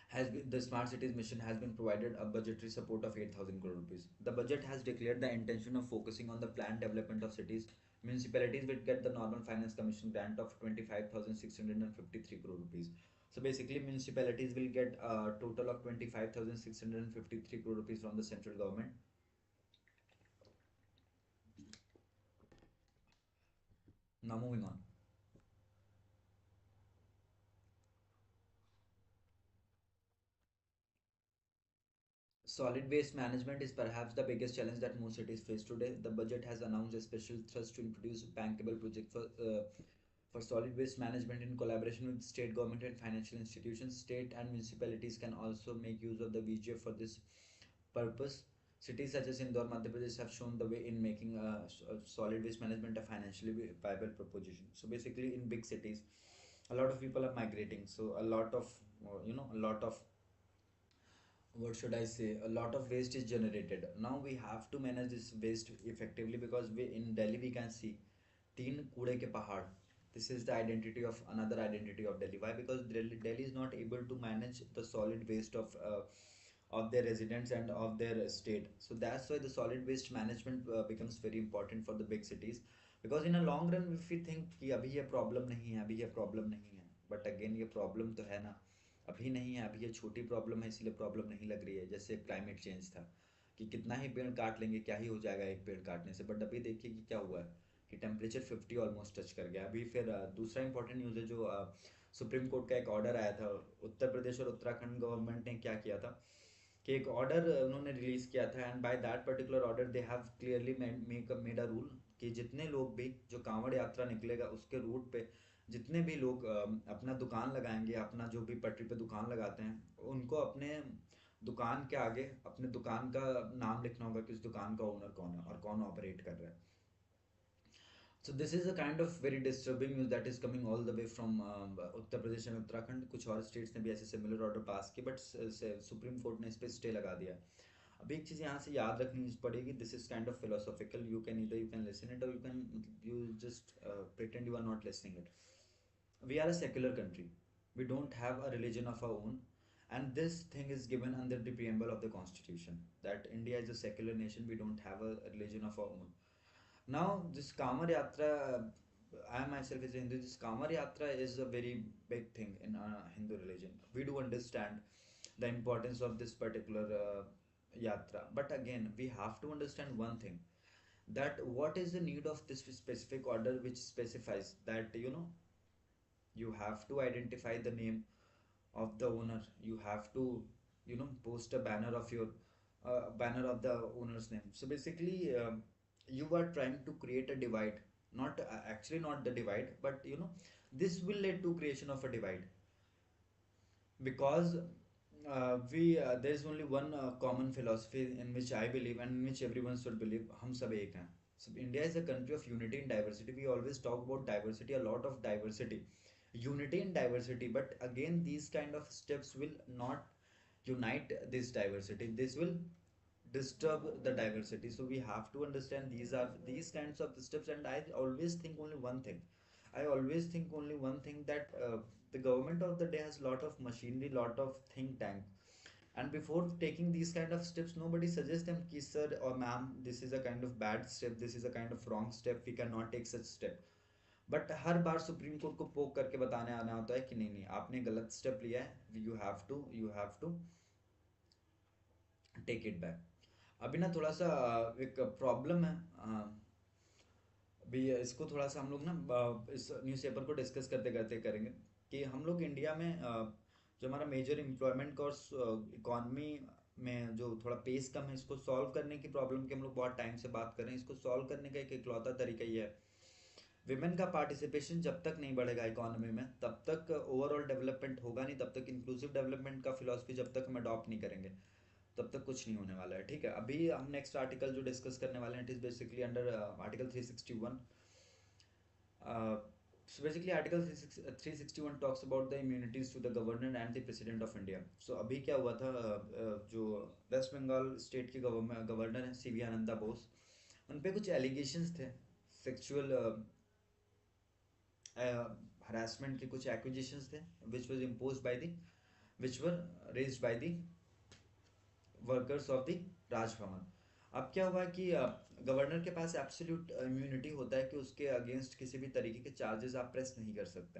has been, the smart cities mission has been provided a budgetary support of 8,000 crore rupees. The budget has declared the intention of focusing on the planned development of cities. Municipalities will get the normal finance commission grant of 25,653 crore rupees. So basically, municipalities will get a total of 25,653 crore rupees from the central government. Now moving on. Solid waste management is perhaps the biggest challenge that most cities face today. The budget has announced a special thrust to introduce a bankable project for solid waste management in collaboration with state government and financial institutions. State and municipalities can also make use of the VGF for this purpose. Cities such as Indore, Madhya Pradesh have shown the way in making solid waste management a financially viable proposition. So basically, in big cities, a lot of people are migrating. So a lot of, a lot of, what should I say, a lot of waste is generated. Now we have to manage this waste effectively, because we in Delhi we can see teen कूड़े के पहाड़. This is the identity of another identity of Delhi. Why? Because Delhi is not able to manage the solid waste of their residents and of their state. So that's why the solid waste management becomes very important for the big cities. Because in a long run, if we think कि अभी ये problem नहीं है, अभी ये problem नहीं है, but again ये problem तो है ना, अभी नहीं है, अभी ये छोटी प्रॉब्लम है, इसलिए प्रॉब्लम नहीं लग रही है. जैसे क्लाइमेट चेंज था, कि कितना ही पेड़ काट लेंगे, क्या ही हो जाएगा एक पेड़ काटने से. बट अभी देखिए कि क्या हुआ है, कि टेम्परेचर 50 ऑलमोस्ट टच कर गया अभी. फिर दूसरा इंपॉर्टेंट न्यूज़ है, जो सुप्रीम कोर्ट का एक ऑर्डर आया था. उत्तर प्रदेश और उत्तराखंड गवर्नमेंट ने क्या किया था, कि एक ऑर्डर उन्होंने रिलीज़ किया था. And by that particular order they have clearly made a rule, कि जितने लोग भी, जो कांवड़ यात्रा निकलेगा उसके रूट पे जितने भी लोग अपना दुकान लगाएंगे, अपना जो भी पटरी पे दुकान लगाते हैं, उनको अपने दुकान के आगे अपने दुकान का नाम लिखना होगा कि उस दुकान का ओनर कौन है और कौन ऑपरेट कर रहा है. So this is a kind of very disturbing news that is coming all the way from Uttar Pradesh and Uttarakhand. कुछ और स्टेट्स ने भी ऐसे सिमिलर ऑर्डर पास किए, बट सुप्रीम कोर्ट ने इस पर स्टे लगा दिया. अब एक चीज़ यहाँ से याद रखनी पड़ेगी. This is kind of philosophical. You can either you can listen it, और you just pretend you are not listening it. We are a secular country. We don't have a religion of our own, and this thing is given under the preamble of the constitution, that India is a secular nation. We don't have a religion of our own. Now, this Kamar Yatra, I myself is a Hindu. This Kamar Yatra is a very big thing in Hindu religion. We do understand the importance of this particular yatra, but again, we have to understand one thing, that what is the need of this specific order, which specifies that you have to identify the name of the owner. You have to post a banner of your banner of the owner's name. So basically, you are trying to create a divide. Not actually not the divide, but this will lead to creation of a divide. Because we there is only one common philosophy in which I believe, and in which everyone should believe. हम सब एक हैं. So India is a country of unity and diversity. We always talk about diversity, a lot of diversity, unity and diversity. But again, these kind of steps will not unite this diversity. This will disturb the diversity. So we have to understand these are these kinds of steps. And I always think only one thing. I always think only one thing, that the government of the day has lot of machinery, lot of think tank, and before taking these kind of steps, nobody suggests them, ki sir or ma'am, this is a kind of bad step, this is a kind of wrong step, we cannot take such step. But her bar supreme court को पोक करके बताने आना होता है कि नहीं नहीं आपने गलत स्टेप लिया है, you have to take it back. अभी ना थोड़ा सा एक प्रॉब्लम है, अभी इसको थोड़ा सा हम लोग ना इस न्यूज़पेपर को डिस्कस करते करते करेंगे कि हम लोग इंडिया में जो हमारा मेजर एम्प्लॉयमेंट कॉस्ट इकॉनमी में जो थोड़ा पेस कम है, इसको सॉल्व करने की प्रॉब्लम की हम लोग बहुत टाइम से बात कर रहे हैं। इसको सॉल्व करने का एक इकलौता तरीका ये है, विमेन का पार्टिसिपेशन जब तक नहीं बढ़ेगा इकोनॉमी में तब तक ओवरऑल डेवलपमेंट होगा नहीं, तब तक इंक्लूसिव डेवलपमेंट का फिलॉसफी जब तक हम अडॉप्ट नहीं करेंगे तब तक कुछ नहीं होने वाला है। ठीक है, अभी हम नेक्स्ट आर्टिकल जो डिस्कस करने वाले हैं it is basically under article 361। So basically article 361 talks about the immunities to the governor and the president of India. So अभी क्या हुआ था, जो वेस्ट बंगाल स्टेट के गवर्नर हैं सीवी आनंदा बोस, उन पे कुछ एलिगेशंस थे सेक्सुअल हरासमेंट के, कुछ एक्विजिशंस थे which was imposed by the which were raised by the workers of the Raj Bhavan. अब क्या हुआ कि गवर्नर के पास एब्सोल्यूट इम्यूनिटी होता है कि उसके अगेंस्ट किसी भी तरीके के चार्जेस आप प्रेस नहीं कर सकते,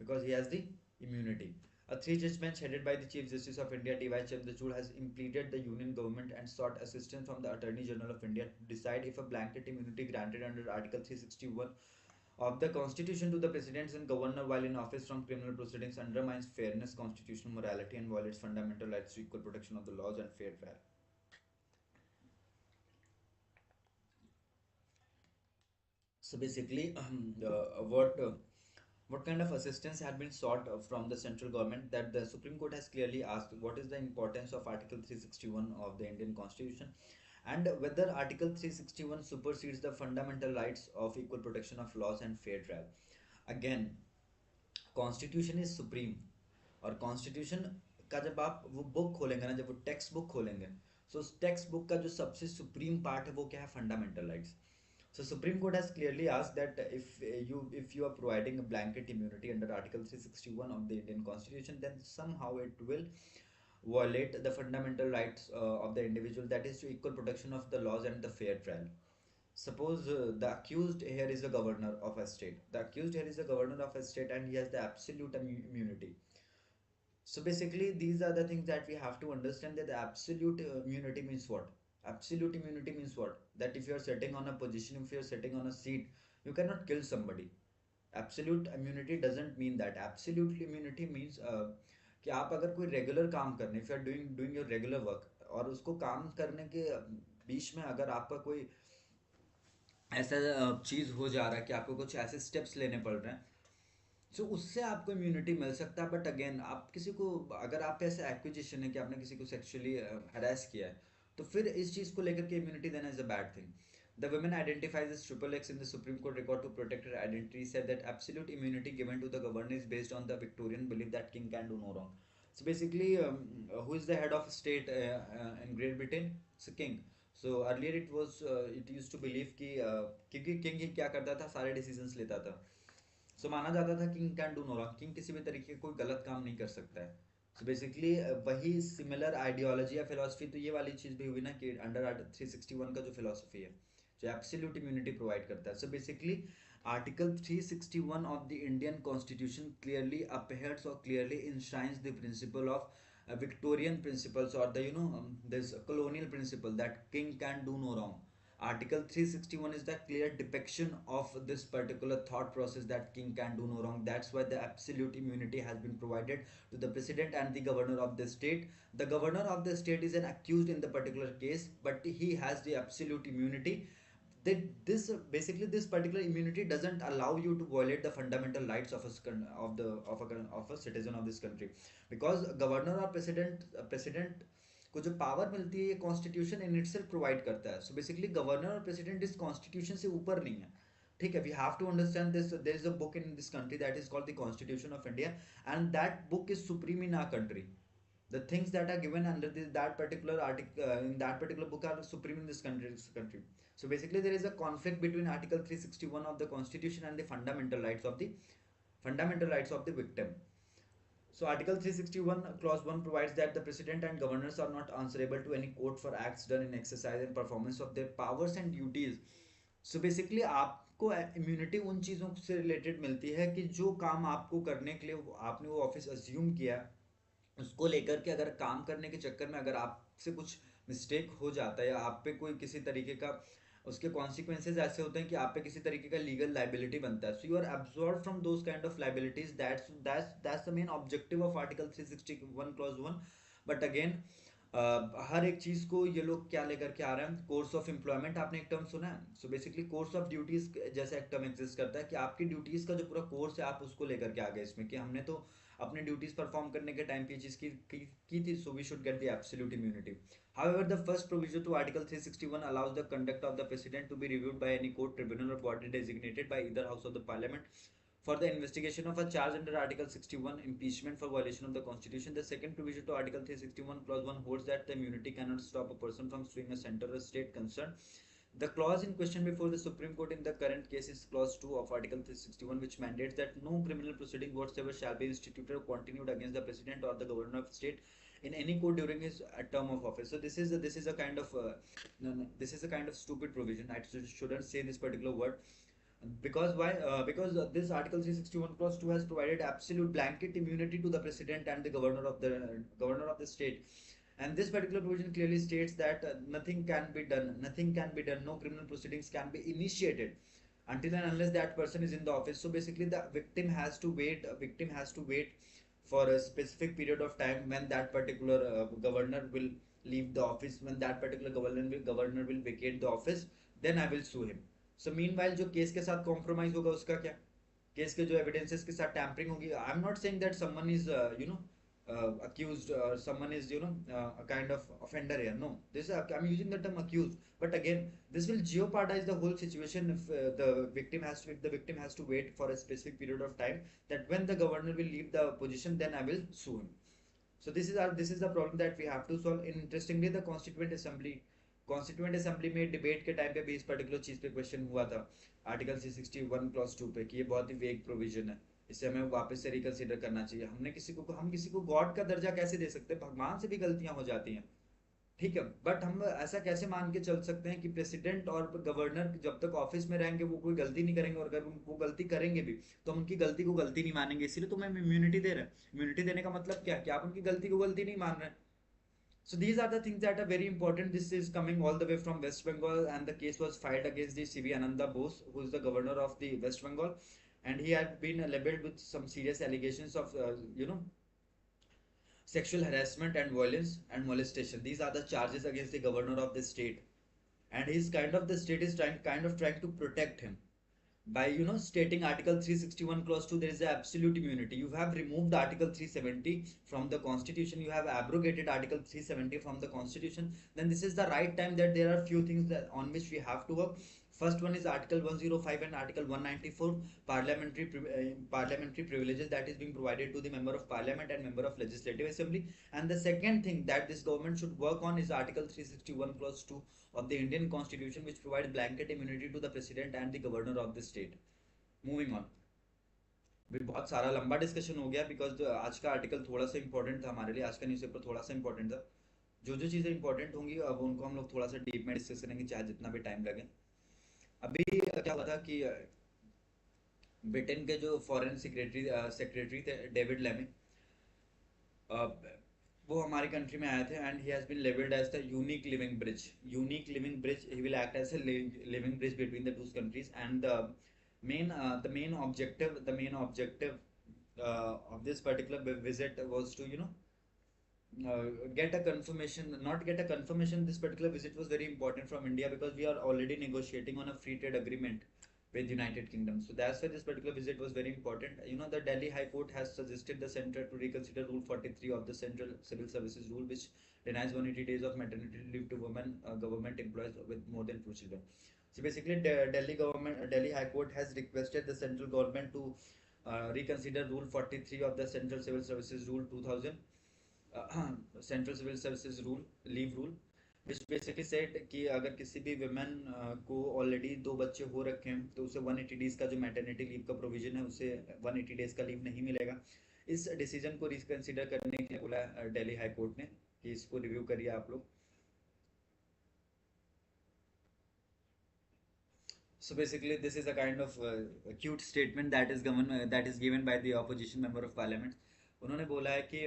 because he has the immunity. A three-judge bench headed by the Chief Justice of India, D.Y. Chandrachud, has impleaded the Union government and sought assistance from the Attorney General of India to decide if a blanket immunity granted under Article 361 of the Constitution to the President and Governor while in office from criminal proceedings undermines fairness, constitutional morality, and violates fundamental rights to equal protection of the laws and fair trial. So basically, what kind of assistance had been sought from the central government, that the Supreme Court has clearly asked what is the importance of Article 361 of the Indian Constitution and whether Article 361 supersedes the fundamental rights of equal protection of laws and fair trial. Again, constitution is supreme, और constitution का जब आप वो book खोलेंगे ना, जब वो text book खोलेंगे, सो उस टेक्स्ट बुक का जो सबसे सुप्रीम पार्ट है वो क्या है, fundamental rights. So Supreme Court has clearly asked that if you are providing a blanket immunity under Article 361 of the Indian Constitution, then somehow it will violate the fundamental rights of the individual, that is to equal protection of the laws and the fair trial. Suppose the accused here is a governor of a state. The accused here is a governor of a state and he has the absolute immunity. So basically, these are the things that we have to understand, that the absolute immunity means what? Absolute immunity means what? That if you are sitting on a position, if you are sitting on a seat, you cannot kill somebody. Absolute immunity doesn't mean that. Absolute immunity means कि आप अगर कोई regular काम करने, if you are doing your regular work, और उसको काम करने के बीच में अगर आपका कोई ऐसा चीज़ हो जा रहा है कि आपको कुछ ऐसे स्टेप्स लेने पड़ रहे हैं, सो उससे आपको इम्यूनिटी मिल सकता है। बट अगेन, आप किसी को, अगर आप ऐसे एक्विजिशन है कि आपने किसी को सेक्सुअली हरास किया है, तो फिर इस चीज़ को लेकर के इम्यूनिटी देना is a bad thing. The women identifies as triple X in the Supreme Court record to protect her identity said that absolute immunity given to the governor is based on the Victorian belief that king can do no wrong. So basically, who is the head of state in Great Britain? It's a king. So earlier it used to believe कि क्योंकि king ही क्या करता था, सारे decisions लेता था, सो माना जाता था king can do no wrong, king किसी भी तरीके कोई गलत काम नहीं कर सकता है। सो बेसिकली वही सिमिलर आइडियोलॉजी या फिलोसफी तो ये वाली चीज़ भी हुई ना कि अंडर आर्टिकल 361 का जो फिलोसफी है जो एब्सोल्यूट इम्यूनिटी प्रोवाइड करता है। So basically article 361 of the Indian constitution clearly adheres और clearly enshrines the principle of Victorian principles, or the this colonial principle that king can do no wrong. Article 361 is the clear depiction of this particular thought process that king can do no wrong. That's why the absolute immunity has been provided to the president and the governor of the state. The governor of the state is an accused in the particular case, but he has the absolute immunity. That this basically this particular immunity doesn't allow you to violate the fundamental rights of a citizen of this country, because governor or president को जो power मिलती है ये constitution in itself provide करता है। So basically governor और president इस constitution से ऊपर नहीं है। ठीक है, we have to understand this, there is a book in this country that is called the constitution of India, and that book is supreme in our country. The things that are given under that particular article in that particular book are supreme in this country. So basically there is a conflict between article 361 of the constitution and the fundamental rights of the victim. So Article 361 Clause 1 provides that the President and Governors are not answerable to any court for acts done in exercise and performance of their powers and duties. So basically आप आपको immunity उन चीज़ों से related मिलती है कि जो काम आपको करने के लिए आपने वो ऑफिस अज्यूम किया, उसको लेकर के अगर काम करने के चक्कर में अगर आपसे कुछ मिस्टेक हो जाता है या आप पे कोई किसी तरीके का उसके कॉन्सिक्वेंसेज ऐसे होते हैं कि आप पे किसी तरीके का लीगल लाइबिलिटी बनता है, so you are absorb from those kind of liabilities, that's the main objective of article 361 clause 1। But again हर एक चीज को ये लोग क्या लेकर के आ रहे हैं, कोर्स ऑफ एम्प्लॉयमेंट आपने एक टर्म सुना है, so basically course of duties जैसा एक टर्म एग्जिस्ट करता है कि आपकी ड्यूटीज का जो पूरा कोर्स है आप उसको लेकर के आ गए इसमें कि हमने तो अपने ड्यूटीज परफॉर्म करने के टाइम पे ये चीज की थी, so we should get the absolute immunity. However, the first provision to Article 361 allows the conduct of the President to be reviewed by any court, tribunal, or body designated by either House of the Parliament for the investigation of a charge under Article 61, impeachment for violation of the Constitution. The second provision to Article 361, Clause 1 holds that the immunity cannot stop a person from suing a center or state concerned. The clause in question before the Supreme Court in the current case is Clause 2 of Article 361, which mandates that no criminal proceeding whatsoever shall be instituted or continued against the President or the Governor of the state in any court during his term of office. So this is a kind of no, this is a kind of stupid provision. I shouldn't say this particular word because why? Because this Article 361 Clause 2 has provided absolute blanket immunity to the President and the governor of the state. And this particular provision clearly states that nothing can be done. Nothing can be done. No criminal proceedings can be initiated until and unless that person is in the office. So basically, the victim has to wait. A victim has to wait for a specific period of time when that particular governor will leave the office, when that particular governor will vacate the office, then I will sue him. So meanwhile जो case के साथ compromise होगा उसका क्या, case के जो evidences के साथ टैम्परिंग होगी, I am not saying that someone is accused or someone is a kind of offender here, no, this is, I'm using the term accused, but again this will jeopardize the whole situation if the victim has to wait for a specific period of time that when the governor will leave the position then I will sue him. So this is the problem that we have to solve. Interestingly, the constituent assembly में debate के time पे भी इस particular चीज पे question हुआ था article 361 clause 2 पे कि ये बहुत ही वेग प्रोविजन है, इसे हमें वापस से रिकंसीडर करना चाहिए। हम किसी को गॉड का दर्जा कैसे दे सकते हैं, भगवान से भी गलतियां हो जाती हैं, ठीक है, बट हम ऐसा कैसे मान के चल सकते हैं कि प्रेसिडेंट और गवर्नर जब तक ऑफिस में रहेंगे वो कोई गलती नहीं करेंगे, और अगर वो गलती करेंगे भी तो हम उनकी गलती को गलती नहीं मानेंगे, इसीलिए तो हम इम्यूनिटी दे रहे हैं। इम्यूनिटी देने का मतलब क्या, कि आप उनकी गलती को गलती नहीं मान रहे हैं। So these are the things that are very important. This is coming all the way from West Bengal, and the case was filed against the CV Ananda Bose, who is the governor of the West Bengal, and he had been labeled with some serious allegations of, sexual harassment and violence and molestation. These are the charges against the governor of the state, and the state is trying to protect him by stating Article 361 clause 2, there is a absolute immunity. You have removed Article 370 from the constitution, you have abrogated Article 370 from the constitution, then this is the right time that there are few things that on which we have to work. First one is Article 105 and Article 194, parliamentary privileges that is being provided to the member of parliament and member of legislative assembly. And the second thing that this government should work on is Article 361 clause 2 of the Indian Constitution, which provides blanket immunity to the president and the governor of the state. Moving on. भी बहुत सारा लंबा discussion हो गया because आज का article थोड़ा सा इंपॉर्टेंट था हमारे लिए, आज का न्यूज़पेपर थोड़ा सा इंपॉर्टेंट था। जो जो चीज़ें इंपॉर्टेंट होंगी अब उनको हम लोग थोड़ा सा डीप में डिस्कस करेंगे, चाहे जितना भी टाइम लगे। अभी क्या हुआ था कि ब्रिटेन के जो फॉरेन सेक्रेटरी थे डेविड लेमी, वो हमारी कंट्री में आए थे, and he has been labelled as the unique living bridge. He will act as a living bridge between the two countries, and the main objective of this particular visit was to get a confirmation, not get a confirmation. This particular visit was very important from India because we are already negotiating on a free trade agreement with United Kingdom. So that's why this particular visit was very important. The Delhi High Court has suggested the center to reconsider Rule 43 of the Central Civil Services Rule, which denies 180 days of maternity leave to women government employees with more than 2 children. So basically, Delhi High Court has requested the central government to reconsider Rule 43 of the Central Civil Services Rule 2000, Central Civil Services Rule, Leave Rule, which basically said कि अगर किसी भी women को already 2 बच्चे हो रखे हैं तो उसे 180 days का जो maternity leave का provision है उसे 180 days का leave नहीं मिलेगा। इस डिसीजन को रिकंसिडर करने के लिए बोला दिल्ली हाई कोर्ट ने कि इसको रिव्यू करिए आप लोग। So basically, this is a kind of a cute statement that is given by the opposition member of parliament. उन्होंने बोला है कि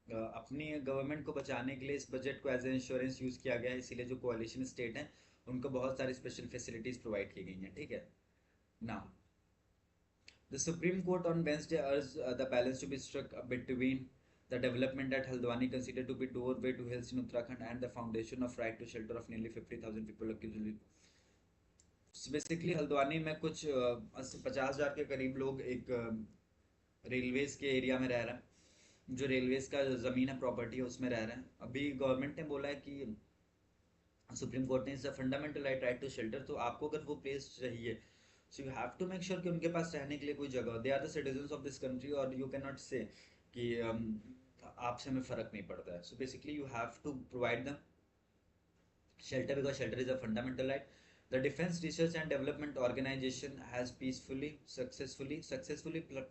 अपनी गवर्नमेंट को बचाने के लिए इस बजट को एज ए इंश्योरेंस यूज किया गया है, इसीलिए जो कोalition स्टेट हैं उनको बहुत सारी स्पेशल फैसिलिटीज प्रोवाइड की गई हैं, ठीक है। Now the Supreme Court on Wednesday urged the balance to be struck between the development at Haldwani, considered to be doorway to hills in Uttarakhand, and the foundation of right to shelter of nearly 50,000 people accused. Basically Haldwani में कुछ 50,000 के करीब लोग एक railways के area में रह रहे हैं, जो रेलवेज का ज़मीन है, प्रॉपर्टी है, उसमें रह रहे हैं। अभी गवर्नमेंट ने बोला है कि सुप्रीम कोर्ट ने is a fundamental right to shelter, तो आपको अगर वो प्लेस चाहिए, so you have to make sure कि उनके पास रहने के लिए कोई जगह, they are the citizens of this country, और यू कैन नॉट से कि आपसे हमें फ़र्क नहीं पड़ता है। So basically you have to provide the shelter because shelter is a fundamental right. The Defense Research and Development Organization has successfully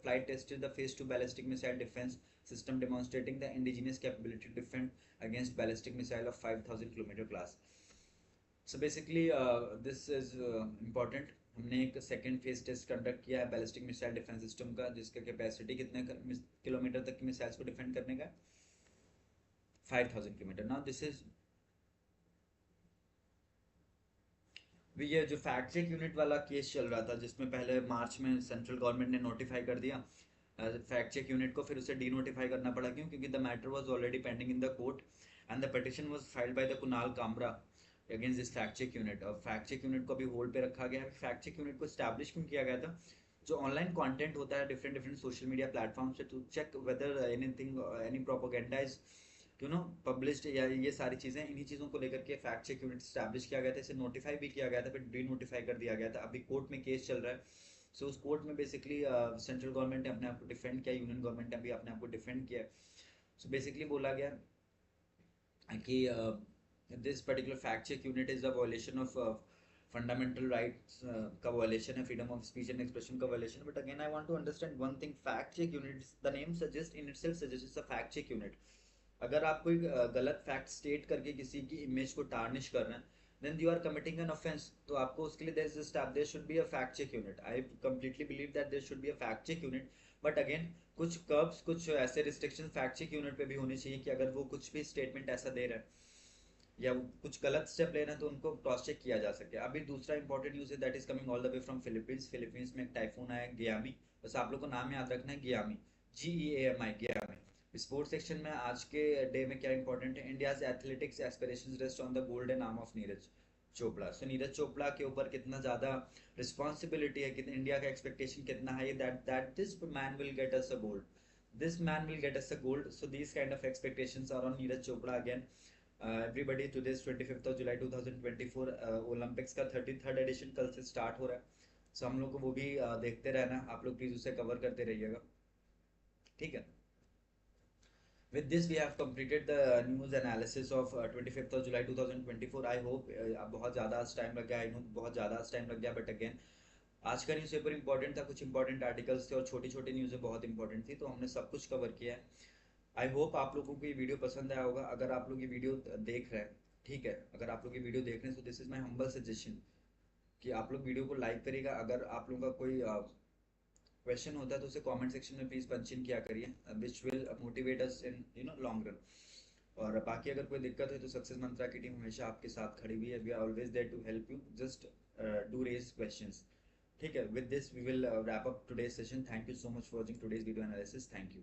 flight tested the phase 2 ballistic missile defense system, demonstrating the indigenous capability to defend against ballistic missile of 5,000 kilometer class. So basically this is important. हमने एक second phase test conduct किया है ballistic missile defence system का, जिसका capacity कितने kilometre तक की missiles को डिफेंड करने का, 5,000 किलोमीटर। नाउ दिस इज ये जो फैक्ट चेक यूनिट वाला केस चल रहा था, जिसमें पहले मार्च में सेंट्रल गवर्नमेंट ने नोटिफाई कर दिया फैक्ट चेक यूनिट को, फिर उसे डी नोटिफाई करना पड़ा। क्यों? क्योंकि the matter was already pending in the court and the petition was filed by the Kunal Kamra against this fact check unit. और फैक्ट चेक यूनिट को अभी होल्ड पे रखा गया है। फैक्ट चेक यूनिट को स्टैब्लिश क्यों किया गया था? जो ऑनलाइन कंटेंट होता है different different social media platform से, to check whether anything any propaganda is published, या ये सारी चीज़ें, इन्हीं चीज़ों को लेकर के फैक्ट चेक यूनिट स्टैब्लिश किया गया था। इसे नोटिफाई भी किया गया था, फिर डी नोटिफाई कर दिया गया था। अभी कोर्ट में केस चल रहा है। सो उस कोर्ट में बेसिकली सेंट्रल गवर्नमेंट ने अपने आप को डिफेंड किया, यूनियन गवर्नमेंट ने भी अपने आप को डिफेंड किया। सो बेसिकली बोला गया कि this particular fact check unit is a violation of fundamental rights का वायलेशन है, freedom of speech and expression का वायलेशन है। But again I want to understand one thing, fact check unit, the name suggest in itself suggest it's a fact check unit. अगर आप कोई गलत fact state करके किसी की इमेज को टार्निश कर रहे हैं, then you are committing an offence. तो आपको उसके लिए there should be a fact check unit. I completely believe that there should be a fact check unit. But again कुछ कर्ब्स, कुछ ऐसे रिस्ट्रिक्शन फैक्ट चेक यूनिट पे भी होनी चाहिए कि अगर वो कुछ भी स्टेटमेंट ऐसा दे रहे हैं या कुछ गलत स्टेप ले रहे हैं, तो उनको क्रॉस चेक किया जा सके। अभी दूसरा इंपॉर्टेंट न्यूज है that is coming all the way from Philippines. Philippines में एक टाइफून आया, गियामी। बस आप लोग को नाम याद रखना है, गियामी, GEAMI, गियामी। स्पोर्ट्स सेक्शन में आज के डे में क्या इंपॉर्टेंट है? India's athletics aspirations rest on the golden arm of Neeraj Chopra. So Neeraj Chopra के ऊपर कितना ज़्यादा रिस्पॉन्सिबिलिटी है, कितना इंडिया का एक्सपेक्टेशन कितना है, that that this man will get us a gold, this man will get us a gold. So these kind of expectations are on Neeraj Chopra again. Everybody to this 25 July 2024 Olympics का 33rd addition कल से start हो रहा है। सो हम लोग को वो भी देखते रहना, आप लोग प्लीज़ उसे कवर करते रहिएगा, ठीक है। With this we have completed the news analysis of 25th of July 2024. I hope अब बहुत ज़्यादा आज टाइम लग गया, आई नो बहुत ज़्यादा आज टाइम लग गया, बट अगेन आज का न्यूज़पेपर इंपॉर्टेंट था, कुछ इंपॉर्टेंट आर्टिकल्स थे और छोटी छोटी न्यूज़ें बहुत इंपॉर्टेंट थी, तो हमने सब कुछ कवर किया है। आई होप आप लोगों को ये वीडियो पसंद आया होगा। अगर आप लोग ये वीडियो देख रहे हैं, ठीक है, अगर आप लोग ये वीडियो देख रहे हैं, तो this is my humble suggestion कि आप लोग वीडियो को लाइक करिएगा। अगर आप लोगों का कोई क्वेश्चन होता है तो उसे कमेंट सेक्शन में प्लीज़ पंच इन किया करिए, which will motivate us in long run. और बाकी अगर कोई दिक्कत है तो सक्सेस मंत्रा की टीम हमेशा आपके साथ खड़ी हुई है। We are always there to help you, just do raise questions, ठीक है। With this we will wrap up today's session. Thank you so much for watching today's video analysis. Thank you.